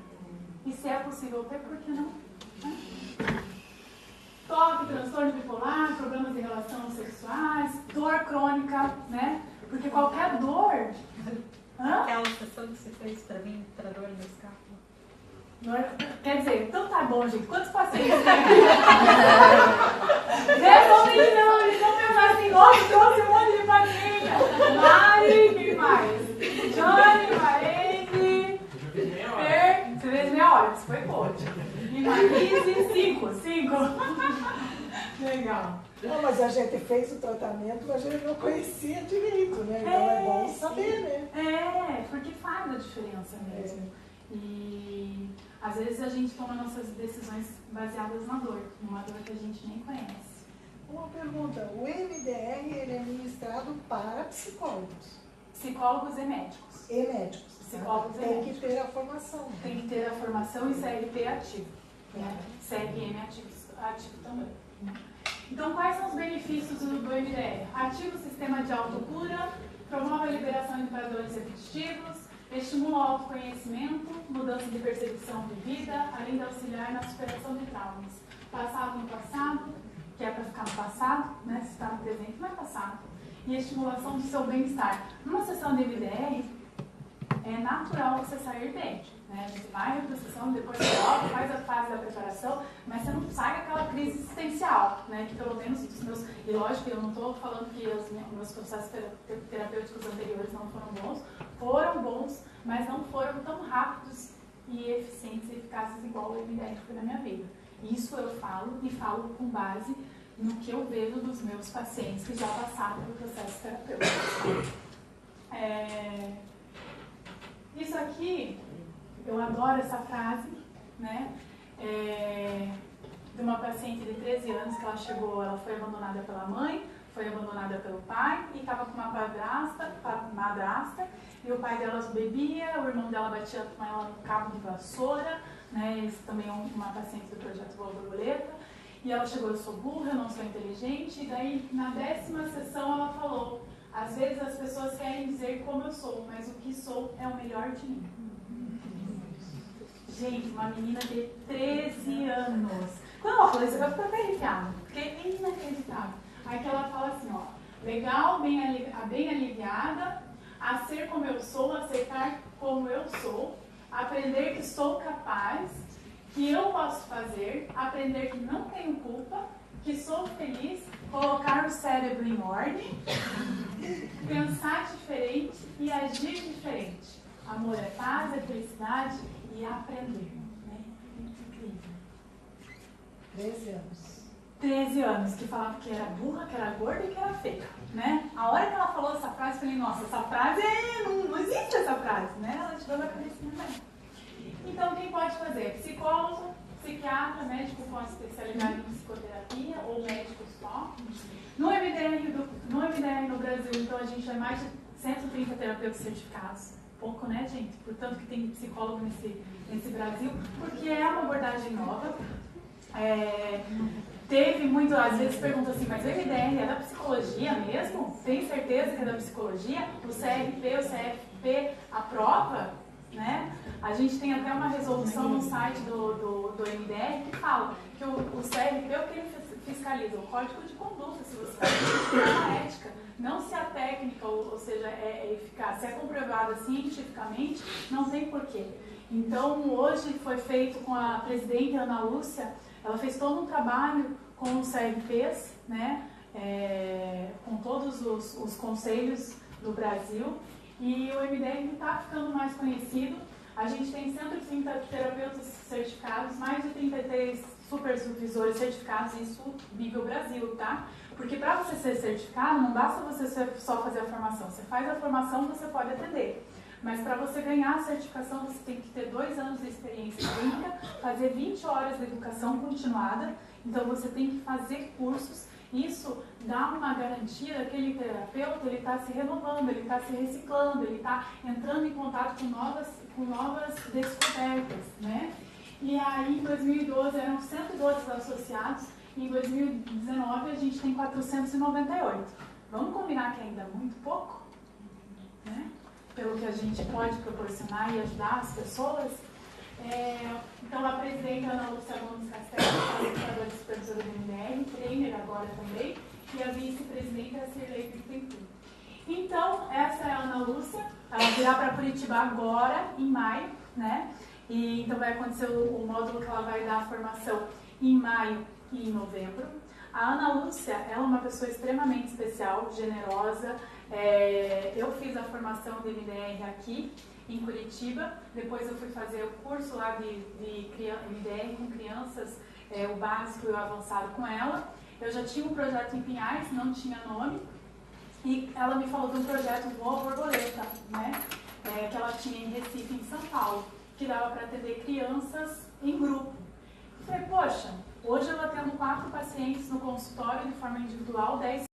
A: E se é possível ter, por que não? Né? Toque, transtorno bipolar, problemas de relações sexuais, dor crônica, né? Porque qualquer dor...
H: Aquela sessão que você fez pra mim, pra dor no escápula.
A: Quer dizer, então tá bom, gente. Quantos pacientes tem? Não, eles vão pensar assim, nossa, trouxe um monte de paciente. Mari, quem mais? Johnny, Marengue, Fer, você fez meia hora, isso foi pouco. E Marise, 5. legal.
E: Não, mas a gente fez o tratamento, mas a gente não conhecia direito, né? Então é bom saber, né?
A: Porque faz a diferença mesmo. E às vezes a gente toma nossas decisões baseadas na dor, numa dor que a gente nem conhece.
E: Uma pergunta, o MDR ele é ministrado para psicólogos?
A: Psicólogos e médicos.
E: E médicos.
A: Psicólogos e
E: Tem
A: médicos.
E: que ter a formação.
A: Tem que ter a formação e CRP ativo. Né? CRM ativo também. Né? Então, quais são os benefícios do MDR? Ativa o sistema de autocura, promove a liberação de padrões repetitivos, estimula o autoconhecimento, mudança de percepção de vida, além de auxiliar na superação de traumas. Passado no passado, que é para ficar no passado, né? Se está no presente, não é passado. E estimulação do seu bem-estar. Numa sessão de MDR, é natural você sair bem. Né? A gente vai para a sessão, depois volta, faz a fase da preparação, mas você não sai daquela crise existencial, né? Que pelo menos dos meus... E lógico, eu não estou falando que os meus processos terapêuticos anteriores não foram bons, mas não foram tão rápidos e eficientes e eficazes igual o MDR foi na minha vida. Isso eu falo e falo com base no que eu vejo dos meus pacientes que já passaram pelo processo terapêutico. Isso aqui, eu adoro essa frase, né? De uma paciente de 13 anos que ela foi abandonada pela mãe, foi abandonada pelo pai e estava com uma madrasta, e o pai dela bebia, o irmão dela batia com ela no cabo de vassoura, né? Esse também é uma paciente do projeto Boa Borboleta. E ela chegou, eu sou burra, eu não sou inteligente, e daí na 10ª sessão ela falou, às vezes as pessoas querem dizer como eu sou, mas o que sou é o melhor de mim. Gente, uma menina de 13 anos. Quando ela falou isso, eu fico até arrepiada, porque é inacreditável. Aí que ela fala assim, ó, legal, bem aliviada, a ser como eu sou, aceitar como eu sou, aprender que sou capaz, que eu posso fazer, aprender que não tenho culpa, que sou feliz, colocar o cérebro em ordem, pensar diferente e agir diferente. Amor é paz, é felicidade e aprender. Né? Incrível. 13 anos. 13 anos, que falava que era burra, que era gorda e que era feia. Né? A hora que ela falou essa frase, eu falei, nossa, essa frase não existe essa frase, né? Ela tirou da cabecinha mesmo. Então, quem pode fazer? Psicólogo, psiquiatra, médico com especialidade em psicoterapia ou médico só. No MDR no Brasil, então, a gente tem mais de 130 terapeutas certificados. Pouco, né, gente? Portanto, que tem psicólogo nesse Brasil, porque é uma abordagem nova. Teve muito, às vezes perguntam assim, mas o MDR é da psicologia mesmo? Tem certeza que é da psicologia? O CRP, o CFP aprova? Né? A gente tem até uma resolução no site do MDR que fala que o CRP é o que ele fiscaliza, o código de conduta, se você está a ética, não se a técnica, ou seja, é eficaz. Se é comprovada cientificamente, não tem porquê. Então, hoje foi feito com a presidente Ana Lúcia, ela fez todo um trabalho com os CRPs, né? Com todos os conselhos do Brasil, e o MDR está ficando mais conhecido. A gente tem 130 terapeutas certificados, mais de 33 supervisores certificados, isso nível Brasil, tá? Porque para você ser certificado, não basta você só fazer a formação. Você faz a formação, você pode atender. Mas para você ganhar a certificação, você tem que ter 2 anos de experiência clínica, fazer 20 horas de educação continuada. Então, você tem que fazer cursos. Isso dá uma garantia daquele terapeuta, ele está se renovando, ele está se reciclando, ele está entrando em contato com novas descobertas, né? E aí, em 2012, eram 112 associados, e em 2019 a gente tem 498. Vamos combinar que ainda é muito pouco? Né? Pelo que a gente pode proporcionar e ajudar as pessoas. Então, a presidenta Ana Lúcia Gomes Castelo, facilitadora e supervisora do MDR, trainer agora também, e a vice-presidenta é a Cirlei Bittencourt. Então, essa é a Ana Lúcia, ela virá para Curitiba agora, em maio, né? E então vai acontecer o módulo que ela vai dar a formação em maio e em novembro. A Ana Lúcia, ela é uma pessoa extremamente especial, generosa. Eu fiz a formação de MDR aqui em Curitiba, depois eu fui fazer o curso lá de MDR com crianças, o básico e o avançado com ela. Eu já tinha um projeto em Pinhais, não tinha nome, e ela me falou de um projeto Voa Borboleta, né? Que ela tinha em Recife, em São Paulo, que dava para atender crianças em grupo. Eu falei, poxa, hoje eu atendo 4 pacientes no consultório de forma individual, 10